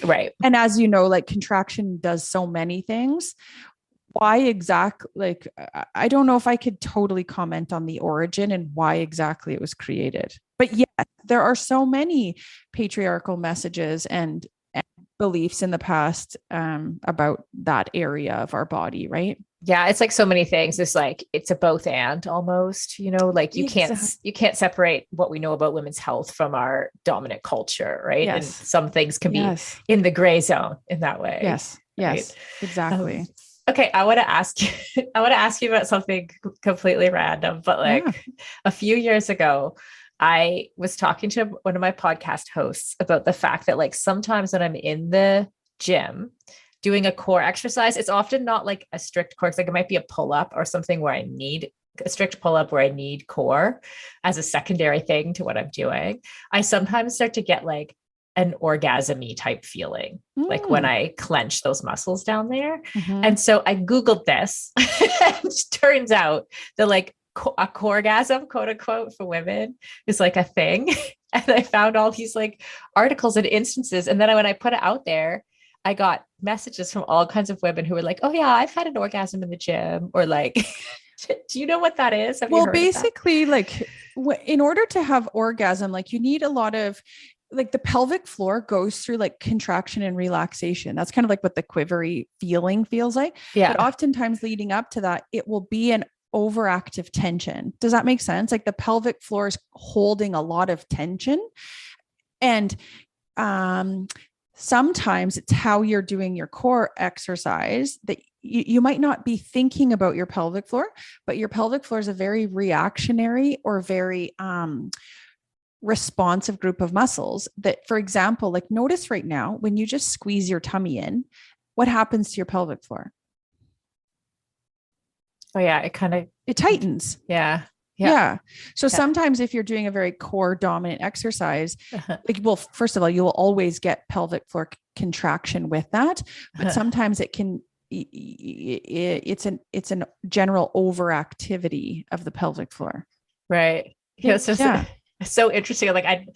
Right. And as you know, like contraction does so many things. Why exactly, like, I don't know if I could totally comment on the origin and why exactly it was created. But yes, there are so many patriarchal messages and beliefs in the past about that area of our body, right? Yeah, it's like so many things. It's like it's a both and almost, like Exactly. you can't separate what we know about women's health from our dominant culture, right? And Yes. some things can be Yes. in the gray zone in that way, Yes. right? Yes. Exactly. Okay, I want to ask you I want to ask you about something completely random, but Yeah. like a few years ago, I was talking to one of my podcast hosts about the fact that like sometimes when I'm in the gym doing a core exercise, it's often not like a strict core. Like it might be a pull up or something where I need a strict pull up where I need core as a secondary thing to what I'm doing. I sometimes start to get like an orgasm-y type feeling, like when Mm. I clench those muscles down there. Mm-hmm. And so I Googled this. And it turns out that like a coregasm, quote unquote, for women is like a thing. And I found all these like articles and instances. And then when I put it out there, I got messages from all kinds of women who were like, oh, yeah, I've had an orgasm in the gym. Or like, do you know what that is? Have you Well, heard of that? basically, like in order to have orgasm, like you need a lot of, like, the pelvic floor goes through like contraction and relaxation. That's kind of like what the quivery feeling feels like. But Yeah. oftentimes leading up to that, it will be an overactive tension. Does that make sense? Like the pelvic floor is holding a lot of tension. And um, sometimes it's how you're doing your core exercise that you might not be thinking about your pelvic floor, but your pelvic floor is a very reactionary or very responsive group of muscles that, for example, like notice right now, when you just squeeze your tummy in, what happens to your pelvic floor? Oh, yeah. It kind of, It tightens. yeah. Yeah. Yeah. So Yeah. sometimes if you're doing a very core dominant exercise, Uh-huh. like, well, first of all, you will always get pelvic floor contraction with that, but Uh-huh. sometimes it can, it's an general overactivity of the pelvic floor. Right. Yeah. It's just Yeah. so interesting. Like I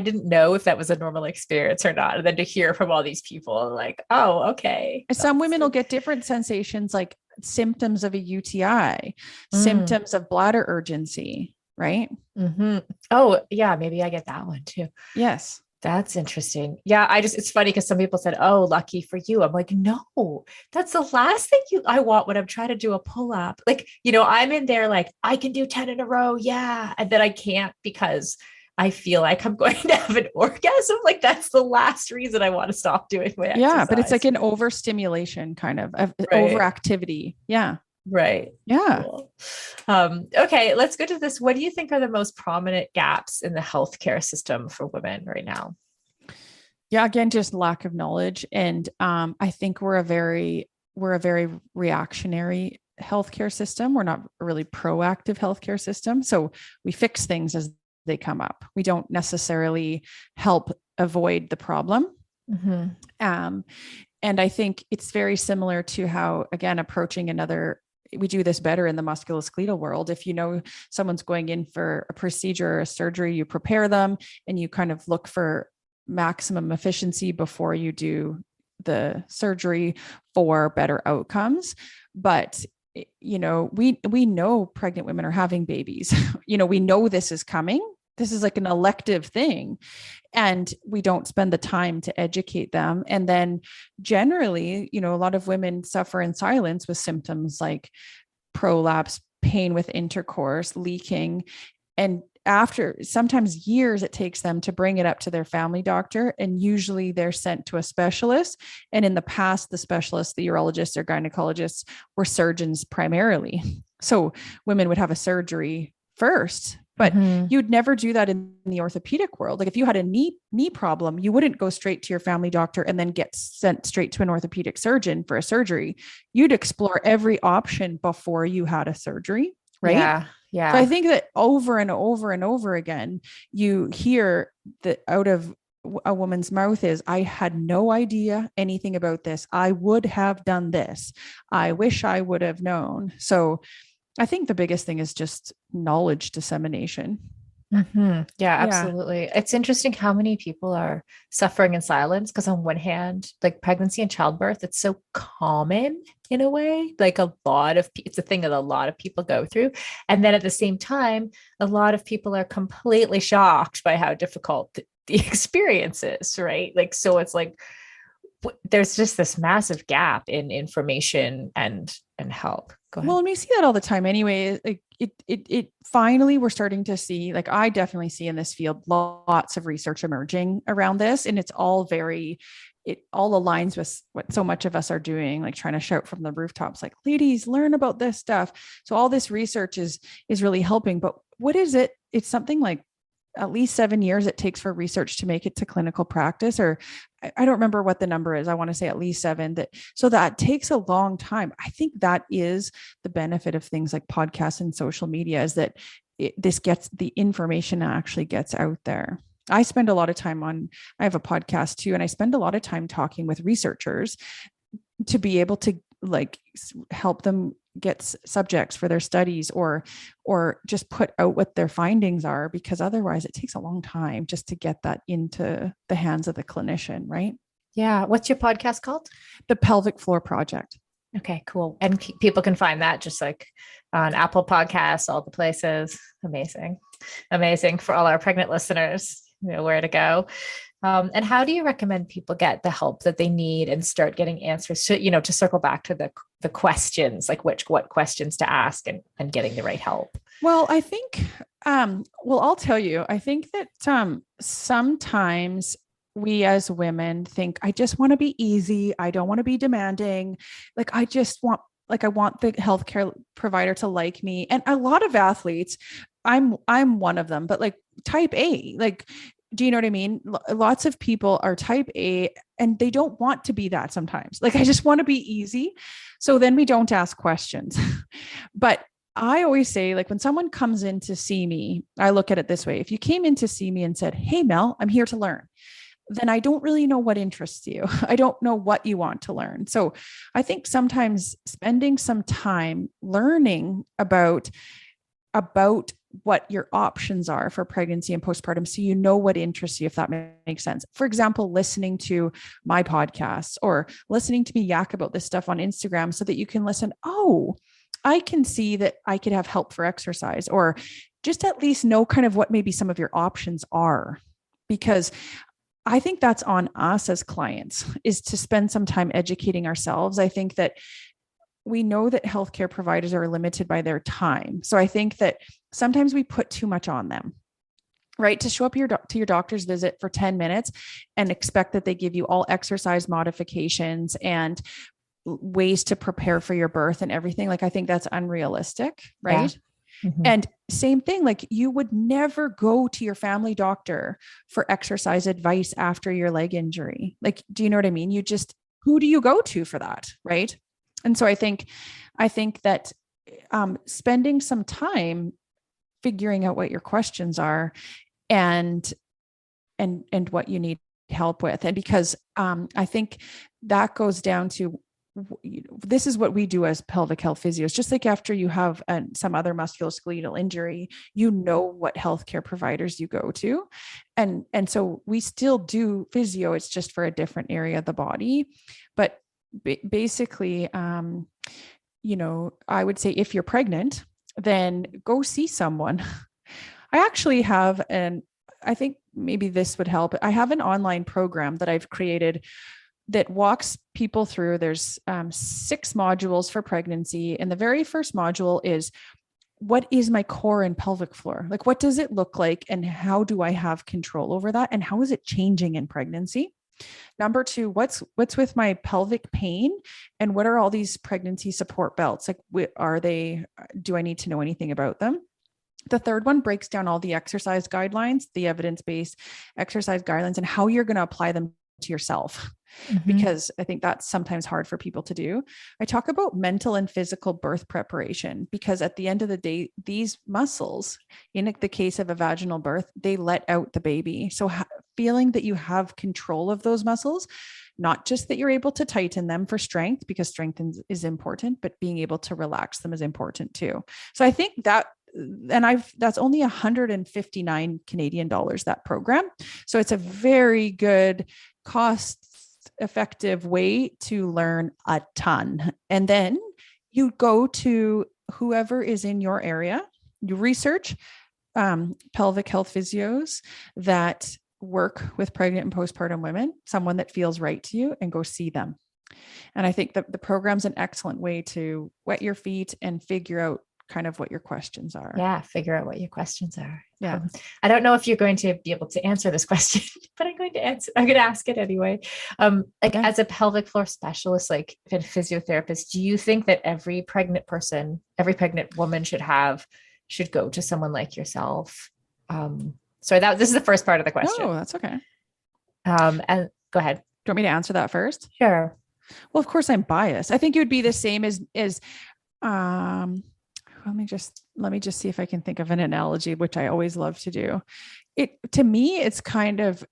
didn't know if that was a normal experience or not. And then to hear from all these people, like, oh, okay. Some women will get different sensations, like symptoms of a UTI, Mm. symptoms of bladder urgency, right? Hmm. Oh, yeah, maybe I get that one too. Yes. That's interesting. Yeah, it's funny because some people said, "Oh, lucky for you." I'm like, "No, that's the last thing I want when I'm trying to do a pull up." Like, I'm in there like I can do 10 in a row, yeah, and then I can't because I feel like I'm going to have an orgasm. Like that's the last reason I want to stop doing my Yeah. But it's like exercise. an overstimulation kind of Right. overactivity. Yeah. Right. Yeah. Cool. Okay, let's go to this. What do you think are the most prominent gaps in the healthcare system for women right now? Yeah. Again, just lack of knowledge. And I think we're a very reactionary healthcare system. We're not a really proactive healthcare system. So we fix things as they come up. We don't necessarily help avoid the problem. Mm-hmm. Um, and I think it's very similar to how, again, approaching another, we do this better in the musculoskeletal world. If you know someone's going in for a procedure or a surgery, you prepare them and you kind of look for maximum efficiency before you do the surgery for better outcomes. But we know pregnant women are having babies. We know this is coming. This is like an elective thing, and we don't spend the time to educate them. And then generally, a lot of women suffer in silence with symptoms like prolapse, pain with intercourse, leaking. And after sometimes years, it takes them to bring it up to their family doctor. And usually they're sent to a specialist. And in the past, the specialists, the urologists or gynecologists, were surgeons primarily. So women would have a surgery first, but Mm-hmm. you'd never do that in the orthopedic world. Like if you had a knee problem, you wouldn't go straight to your family doctor and then get sent straight to an orthopedic surgeon for a surgery. You'd explore every option before you had a surgery, right? Yeah. So I Yeah. think that over and over and over again, you hear that out of a woman's mouth is, I had no idea anything about this. I would have done this. I wish I would have known. So I think the biggest thing is just knowledge dissemination. Yeah, Yeah. absolutely. It's interesting how many people are suffering in silence because, on one hand, like pregnancy and childbirth, it's so common in a way. Like a lot of it's a thing that a lot of people go through. And then at the same time, a lot of people are completely shocked by how difficult the experience is, right? Like, so it's like there's just this massive gap in information and help. Go Well, ahead. and we see that all the time anyway. Like it finally we're starting to see, like I definitely see in this field lots of research emerging around this. And it's all very, it all aligns with what so much of us are doing, like trying to shout from the rooftops, like, ladies, learn about this stuff. So all this research is really helping. But what is it? It's something like at least 7 years it takes for research to make it to clinical practice, or I don't remember what the number is. I want to say at least seven. That so that takes a long time. I think that is the benefit of things like podcasts and social media, is that this gets the information actually gets out there. I spend a lot of time on, I have a podcast too, and I spend a lot of time talking with researchers to be able to like help them get subjects for their studies, or just put out what their findings are, because otherwise it takes a long time just to get that into the hands of the clinician, right? Yeah. What's your podcast called? The Pelvic Floor Project. Okay, cool. And people can find that just like on Apple Podcasts, all the places. Amazing. Amazing for all our pregnant listeners, where to go. And how do you recommend people get the help that they need and start getting answers to, to circle back to the questions, like what questions to ask and getting the right help? Well, I think, well, I'll tell you, I think that sometimes we as women think, I just want to be easy. I don't want to be demanding. Like, I just want, like, I want the healthcare provider to like me. And a lot of athletes, I'm one of them, but like type A, like, do you know what I mean? Lots of people are type A and they don't want to be that sometimes. Like, I just want to be easy. So then we don't ask questions. But I always say, like, when someone comes in to see me, I look at it this way. If you came in to see me and said, "Hey, Mel, I'm here to learn," then I don't really know what interests you. I don't know what you want to learn. So I think sometimes spending some time learning about what your options are for pregnancy and postpartum, so you know what interests you, if that makes sense. For example, listening to my podcasts or listening to me yak about this stuff on Instagram, so that you can listen, oh, I can see that I could have help for exercise, or just at least know kind of what maybe some of your options are. Because I think that's on us as clients, is to spend some time educating ourselves. I think that we know that healthcare providers are limited by their time. So I think that sometimes we put too much on them, right? To show up to your doctor's visit for 10 minutes and expect that they give you all exercise modifications and ways to prepare for your birth and everything. Like, I think that's unrealistic, Yeah. right? Mhm. And same thing, like, you would never go to your family doctor for exercise advice after your leg injury. Like, do you know what I mean? You just, who do you go to for that? Right. And so I think that spending some time figuring out what your questions are, and what you need help with. And because I think that goes down to, this is what we do as pelvic health physios. Just like after you have some other musculoskeletal injury, you know what healthcare providers you go to, and so we still do physio. It's just for a different area of the body, but basically, I would say, if you're pregnant, then go see someone. I actually have I think maybe this would help. I have an online program that I've created that walks people through. There's 6 modules for pregnancy. And the very first module is, what is my core and pelvic floor? Like, what does it look like? And how do I have control over that? And how is it changing in pregnancy? Number 2, what's with my pelvic pain? And what are all these pregnancy support belts? Like, do I need to know anything about them? The third one breaks down all the exercise guidelines, the evidence-based exercise guidelines, and how you're going to apply them to yourself, Mhm. because I think that's sometimes hard for people to do. I talk about mental and physical birth preparation, because at the end of the day, these muscles, in the case of a vaginal birth, they let out the baby. So feeling that you have control of those muscles, not just that you're able to tighten them for strength, because strength is important, but being able to relax them is important too. So I think that that's only 159 Canadian dollars, that program. So it's a very good cost effective way to learn a ton. And then you go to whoever is in your area, you research pelvic health physios that work with pregnant and postpartum women, someone that feels right to you, and go see them. And I think that the program's an excellent way to wet your feet and figure out kind of what your questions are. Yeah, figure out what your questions are. Yeah. I don't know if you're going to be able to answer this question, but I'm going to ask it anyway. As a pelvic floor specialist, like a physiotherapist, do you think that every pregnant woman should go to someone like yourself? Sorry, this is the first part of the question. Oh, that's okay. And go ahead. Do you want me to answer that first? Sure. Well, of course I'm biased. I think it would be the same as let me just see if I can think of an analogy, which I always love to do. To me, it's kind of,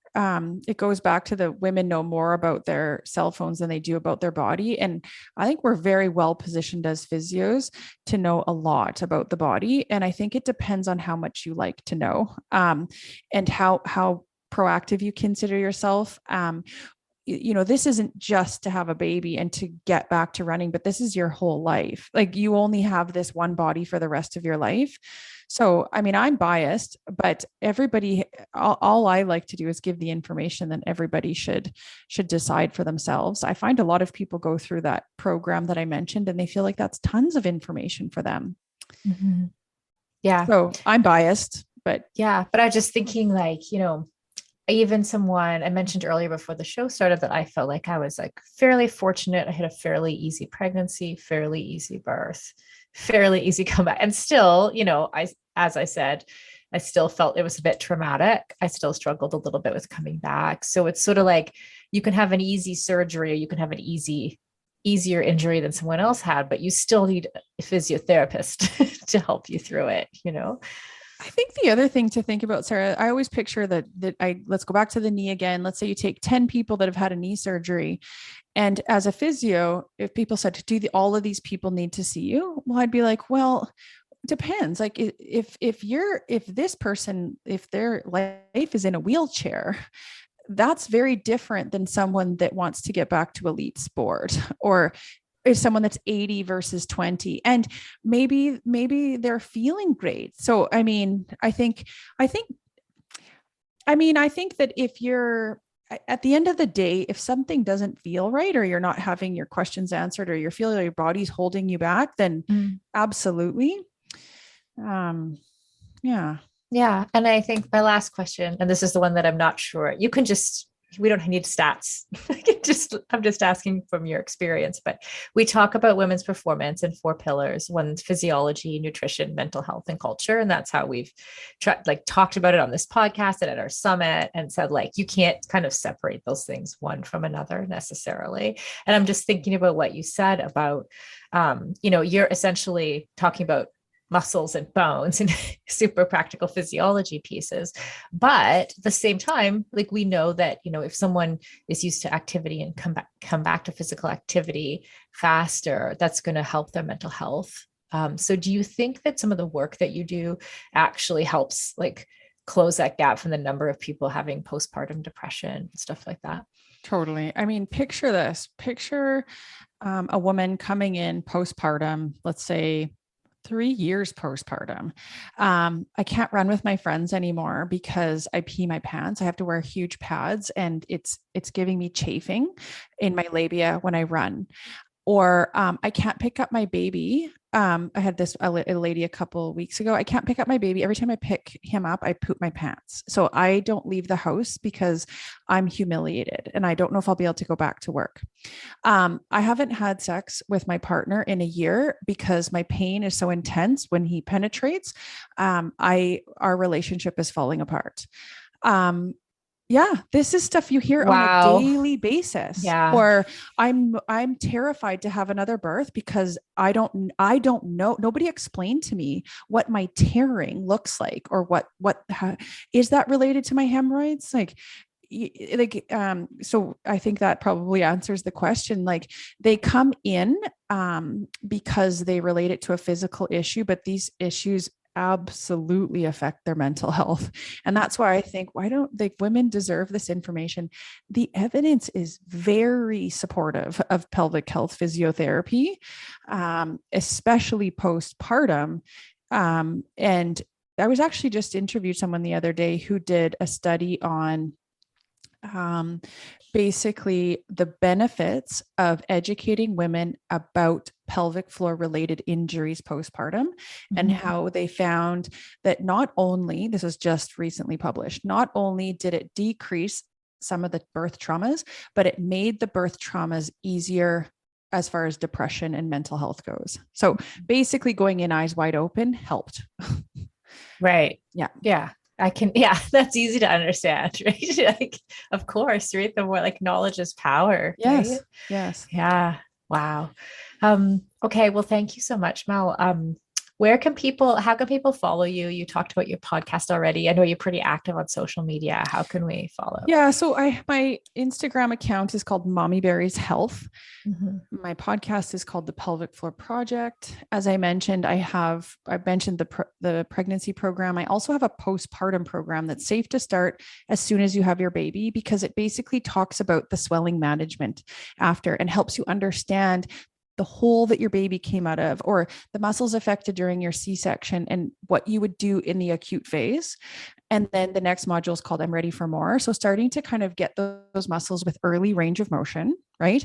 it goes back to the women know more about their cell phones than they do about their body. And I think we're very well positioned as physios to know a lot about the body. And I think it depends on how much you like to know, and how proactive you consider yourself. This isn't just to have a baby and to get back to running, but this is your whole life. Like, you only have this one body for the rest of your life. So, I mean, I'm biased, but all I like to do is give the information that everybody should decide for themselves. I find a lot of people go through that program that I mentioned and they feel like that's tons of information for them. Mm-hmm. Yeah. So I'm biased, but yeah, but I was just thinking, like, even someone I mentioned earlier before the show started, that I felt like I was like fairly fortunate. I had a fairly easy pregnancy, fairly easy birth, fairly easy comeback. And still, as I said, I still felt it was a bit traumatic. I still struggled a little bit with coming back. So it's sort of like, you can have an easy surgery, or you can have an easier injury than someone else had, but you still need a physiotherapist to help you through it, I think the other thing to think about, Sarah, I always picture let's go back to the knee again. Let's say you take 10 people that have had a knee surgery. And as a physio, if people said, all of these people need to see you? Well, I'd be like, well, it depends. Like, if this person, if their life is in a wheelchair, that's very different than someone that wants to get back to elite sport, or is someone that's 80 versus 20. And maybe they're feeling great. So, I mean, I think that if you're, at the end of the day, if something doesn't feel right, or you're not having your questions answered, or you're feeling like your body's holding you back, then absolutely. Yeah. Yeah. And I think my last question, and this is the one that I'm not sure, we don't need stats. I'm just asking from your experience, but we talk about women's performance in 4 pillars. One's physiology, nutrition, mental health, and culture. And that's how we've talked about it on this podcast and at our summit, and said, like, you can't kind of separate those things one from another necessarily. And I'm just thinking about what you said about, you're essentially talking about muscles and bones and super practical physiology pieces. But at the same time, like, we know that, if someone is used to activity and come back to physical activity faster, that's going to help their mental health. So do you think that some of the work that you do actually helps, like, close that gap from the number of people having postpartum depression and stuff like that? Totally. I mean, picture this, a woman coming in postpartum, let's say 3 years postpartum. I can't run with my friends anymore because I pee my pants. I have to wear huge pads, and it's giving me chafing in my labia when I run. Or I can't pick up my baby. I had a lady a couple of weeks ago. I can't pick up my baby. Every time I pick him up, I poop my pants. So I don't leave the house because I'm humiliated, and I don't know if I'll be able to go back to work. I haven't had sex with my partner in a year because my pain is so intense when he penetrates. Our relationship is falling apart. Yeah, this is stuff you hear on a daily basis. Yeah. Or I'm terrified to have another birth because I don't know. Nobody explained to me what my tearing looks like, or is that related to my hemorrhoids? So I think that probably answers the question. Like, they come in because they relate it to a physical issue, but these issues absolutely affect their mental health. And that's why I think, why don't women deserve this information? The evidence is very supportive of pelvic health physiotherapy, especially postpartum. And I was actually just interviewed someone the other day who did a study on basically the benefits of educating women about pelvic floor related injuries postpartum, and how they found that not only, this was just recently published, not only did it decrease some of the birth traumas, but it made the birth traumas easier as far as depression and mental health goes. So basically going in eyes wide open helped. Right. Yeah. Yeah. That's easy to understand, right? Like, of course, right? The more like knowledge is power. Yes. Right? Yes. Yeah. Wow. Okay. Well, thank you so much, Mel. How can people follow you? You talked about your podcast already. I know you're pretty active on social media. How can we follow? Yeah. So my Instagram account is called Mommy Berries Health. My podcast is called The Pelvic Floor Project. As I mentioned, I mentioned the pregnancy program. I also have a postpartum program that's safe to start as soon as you have your baby, because it basically talks about the swelling management after and helps you understand the hole that your baby came out of, or the muscles affected during your C-section, and what you would do in the acute phase. And then the next module is called I'm Ready for More. So starting to kind of get those muscles with early range of motion, right?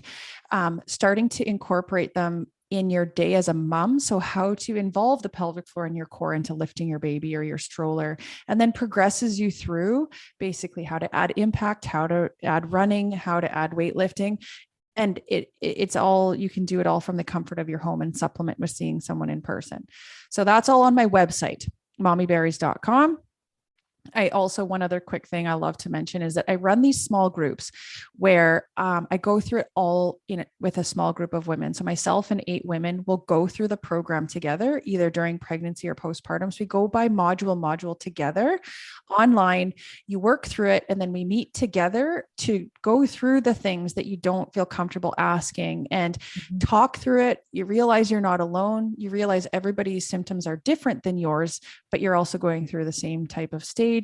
Starting to incorporate them in your day as a mom. So how to involve the pelvic floor and your core into lifting your baby or your stroller, and then progresses you through basically how to add impact, how to add running, how to add weightlifting. And it's all, you can do it all from the comfort of your home and supplement with seeing someone in person. So that's all on my website, mommyberries.com. I also, one other quick thing I love to mention is that I run these small groups where I go through it all with a small group of women. So myself and 8 women will go through the program together, either during pregnancy or postpartum. So we go by module together online. You work through it, and then we meet together to go through the things that you don't feel comfortable asking and talk through it. You realize you're not alone. You realize everybody's symptoms are different than yours, but you're also going through the same type of stage.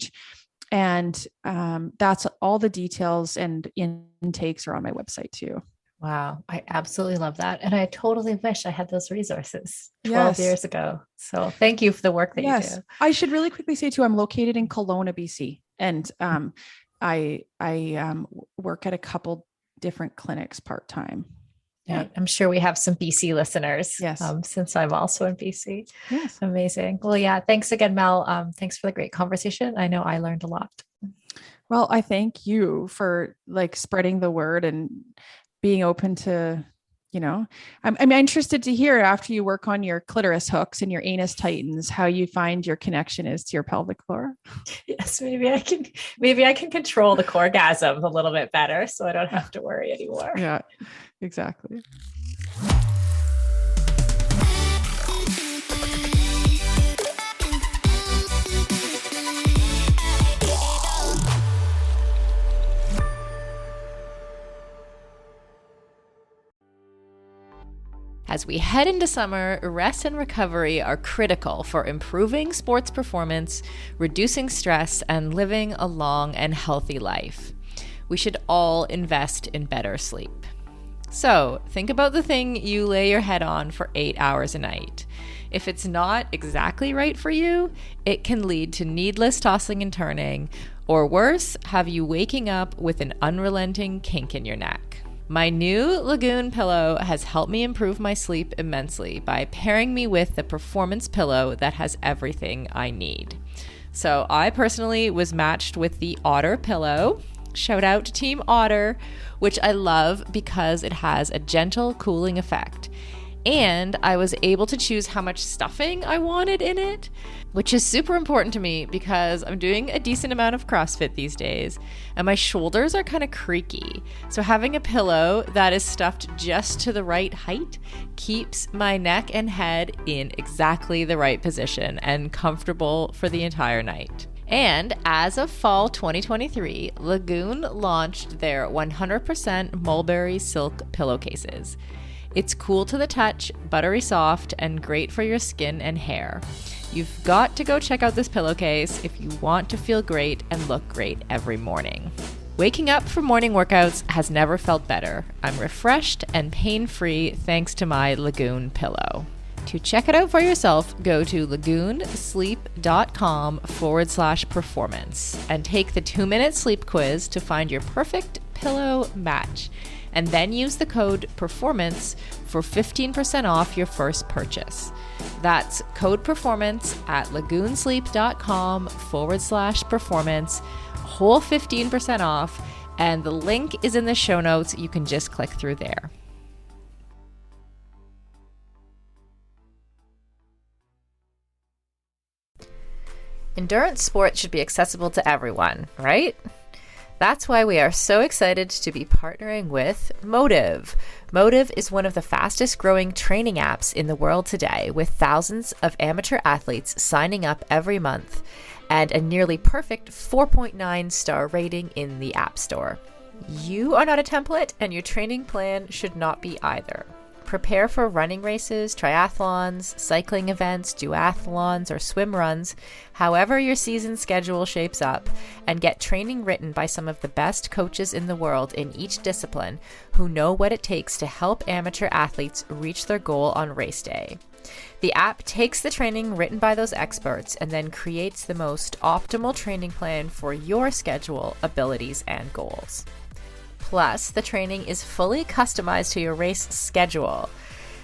And that's all the details and intakes are on my website too. Wow. I absolutely love that. And I totally wish I had those resources 12 years ago. So thank you for the work that you do. I should really quickly say too, I'm located in Kelowna, BC. And I work at a couple different clinics part-time. Yeah, I'm sure we have some BC listeners. Yes. Since I'm also in BC. Yes. Amazing. Well, yeah. Thanks again, Mel. Thanks for the great conversation. I know I learned a lot. Well, I thank you for spreading the word and being open to, I'm interested to hear after you work on your clitoris hooks and your anus tightens, how you find your connection is to your pelvic floor. Yes. Maybe I can control the orgasm a little bit better, so I don't have to worry anymore. Yeah, exactly. As we head into summer, rest and recovery are critical for improving sports performance, reducing stress, and living a long and healthy life. We should all invest in better sleep. So, think about the thing you lay your head on for 8 hours a night. If it's not exactly right for you, it can lead to needless tossing and turning, or worse, have you waking up with an unrelenting kink in your neck. My new Lagoon pillow has helped me improve my sleep immensely by pairing me with the performance pillow that has everything I need. So I personally was matched with the Otter pillow. Shout out to Team Otter, which I love because it has a gentle cooling effect. And I was able to choose how much stuffing I wanted in it, which is super important to me because I'm doing a decent amount of CrossFit these days and my shoulders are kind of creaky. So having a pillow that is stuffed just to the right height keeps my neck and head in exactly the right position and comfortable for the entire night. And as of fall 2023, Lagoon launched their 100% mulberry silk pillowcases. It's cool to the touch, buttery soft, and great for your skin and hair. You've got to go check out this pillowcase if you want to feel great and look great every morning. Waking up for morning workouts has never felt better. I'm refreshed and pain-free thanks to my Lagoon pillow. To check it out for yourself, go to lagoonsleep.com/performance and take the 2-minute sleep quiz to find your perfect pillow match. And then use the code PERFORMANCE for 15% off your first purchase. That's code PERFORMANCE at lagoonsleep.com/performance, whole 15% off, and the link is in the show notes. You can just click through there. Endurance sports should be accessible to everyone, right? That's why we are so excited to be partnering with Motive. Motive is one of the fastest growing training apps in the world today, with thousands of amateur athletes signing up every month and a nearly perfect 4.9 star rating in the App Store. You are not a template, and your training plan should not be either. Prepare for running races, triathlons, cycling events, duathlons, or swim runs, however your season schedule shapes up, and get training written by some of the best coaches in the world in each discipline who know what it takes to help amateur athletes reach their goal on race day. The app takes the training written by those experts and then creates the most optimal training plan for your schedule, abilities, and goals. Plus, the training is fully customized to your race schedule,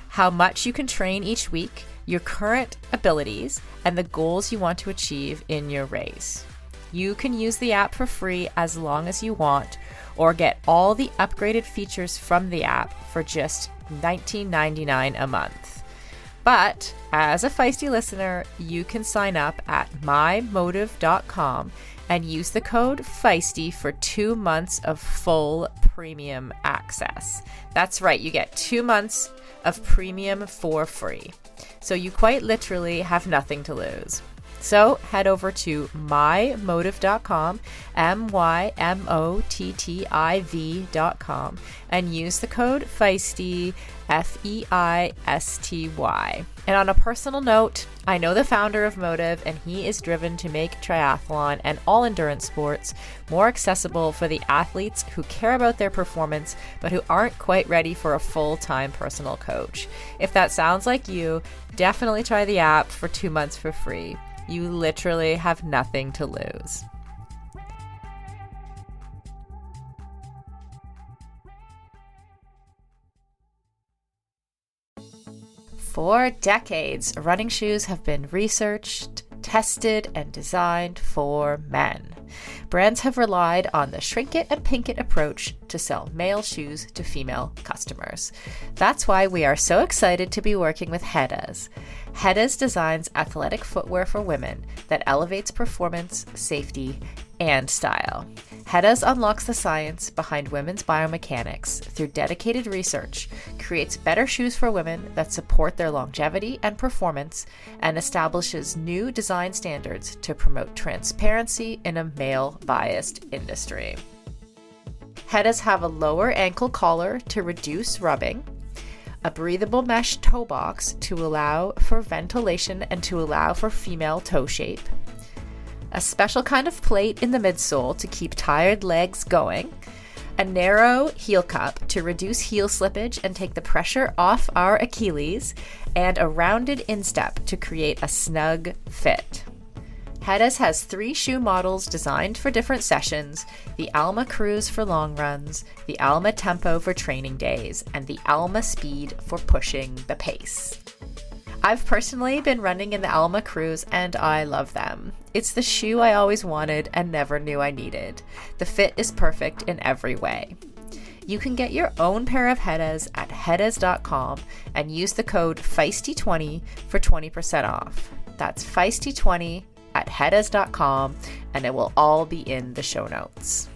how much you can train each week, your current abilities, and the goals you want to achieve in your race. You can use the app for free as long as you want, or get all the upgraded features from the app for just $19.99 a month. But as a Feisty listener, you can sign up at mymotive.com and use the code Feisty for 2 months of full premium access. That's right, you get 2 months of premium for free. So you quite literally have nothing to lose. So head over to mymotive.com, mymotiv.com, and use the code Feisty, Feisty. And on a personal note, I know the founder of Motive, and he is driven to make triathlon and all endurance sports more accessible for the athletes who care about their performance but who aren't quite ready for a full-time personal coach. If that sounds like you, definitely try the app for 2 months for free. You literally have nothing to lose. For decades, running shoes have been researched, tested, and designed for men. Brands have relied on the shrink it and pink it approach to sell male shoes to female customers. That's why we are so excited to be working with Heddas. Heddas designs athletic footwear for women that elevates performance, safety, and style. Heddas unlocks the science behind women's biomechanics through dedicated research, creates better shoes for women that support their longevity and performance, and establishes new design standards to promote transparency in a male-biased industry. Heddas have a lower ankle collar to reduce rubbing, a breathable mesh toe box to allow for ventilation and to allow for female toe shape, a special kind of plate in the midsole to keep tired legs going, a narrow heel cup to reduce heel slippage and take the pressure off our Achilles, and a rounded instep to create a snug fit. Heddas has 3 shoe models designed for different sessions: the Alma Cruise for long runs, the Alma Tempo for training days, and the Alma Speed for pushing the pace. I've personally been running in the Alma Cruise and I love them. It's the shoe I always wanted and never knew I needed. The fit is perfect in every way. You can get your own pair of Heddas at heddas.com and use the code Feisty20 for 20% off. That's Feisty20 at heddas.com, and it will all be in the show notes.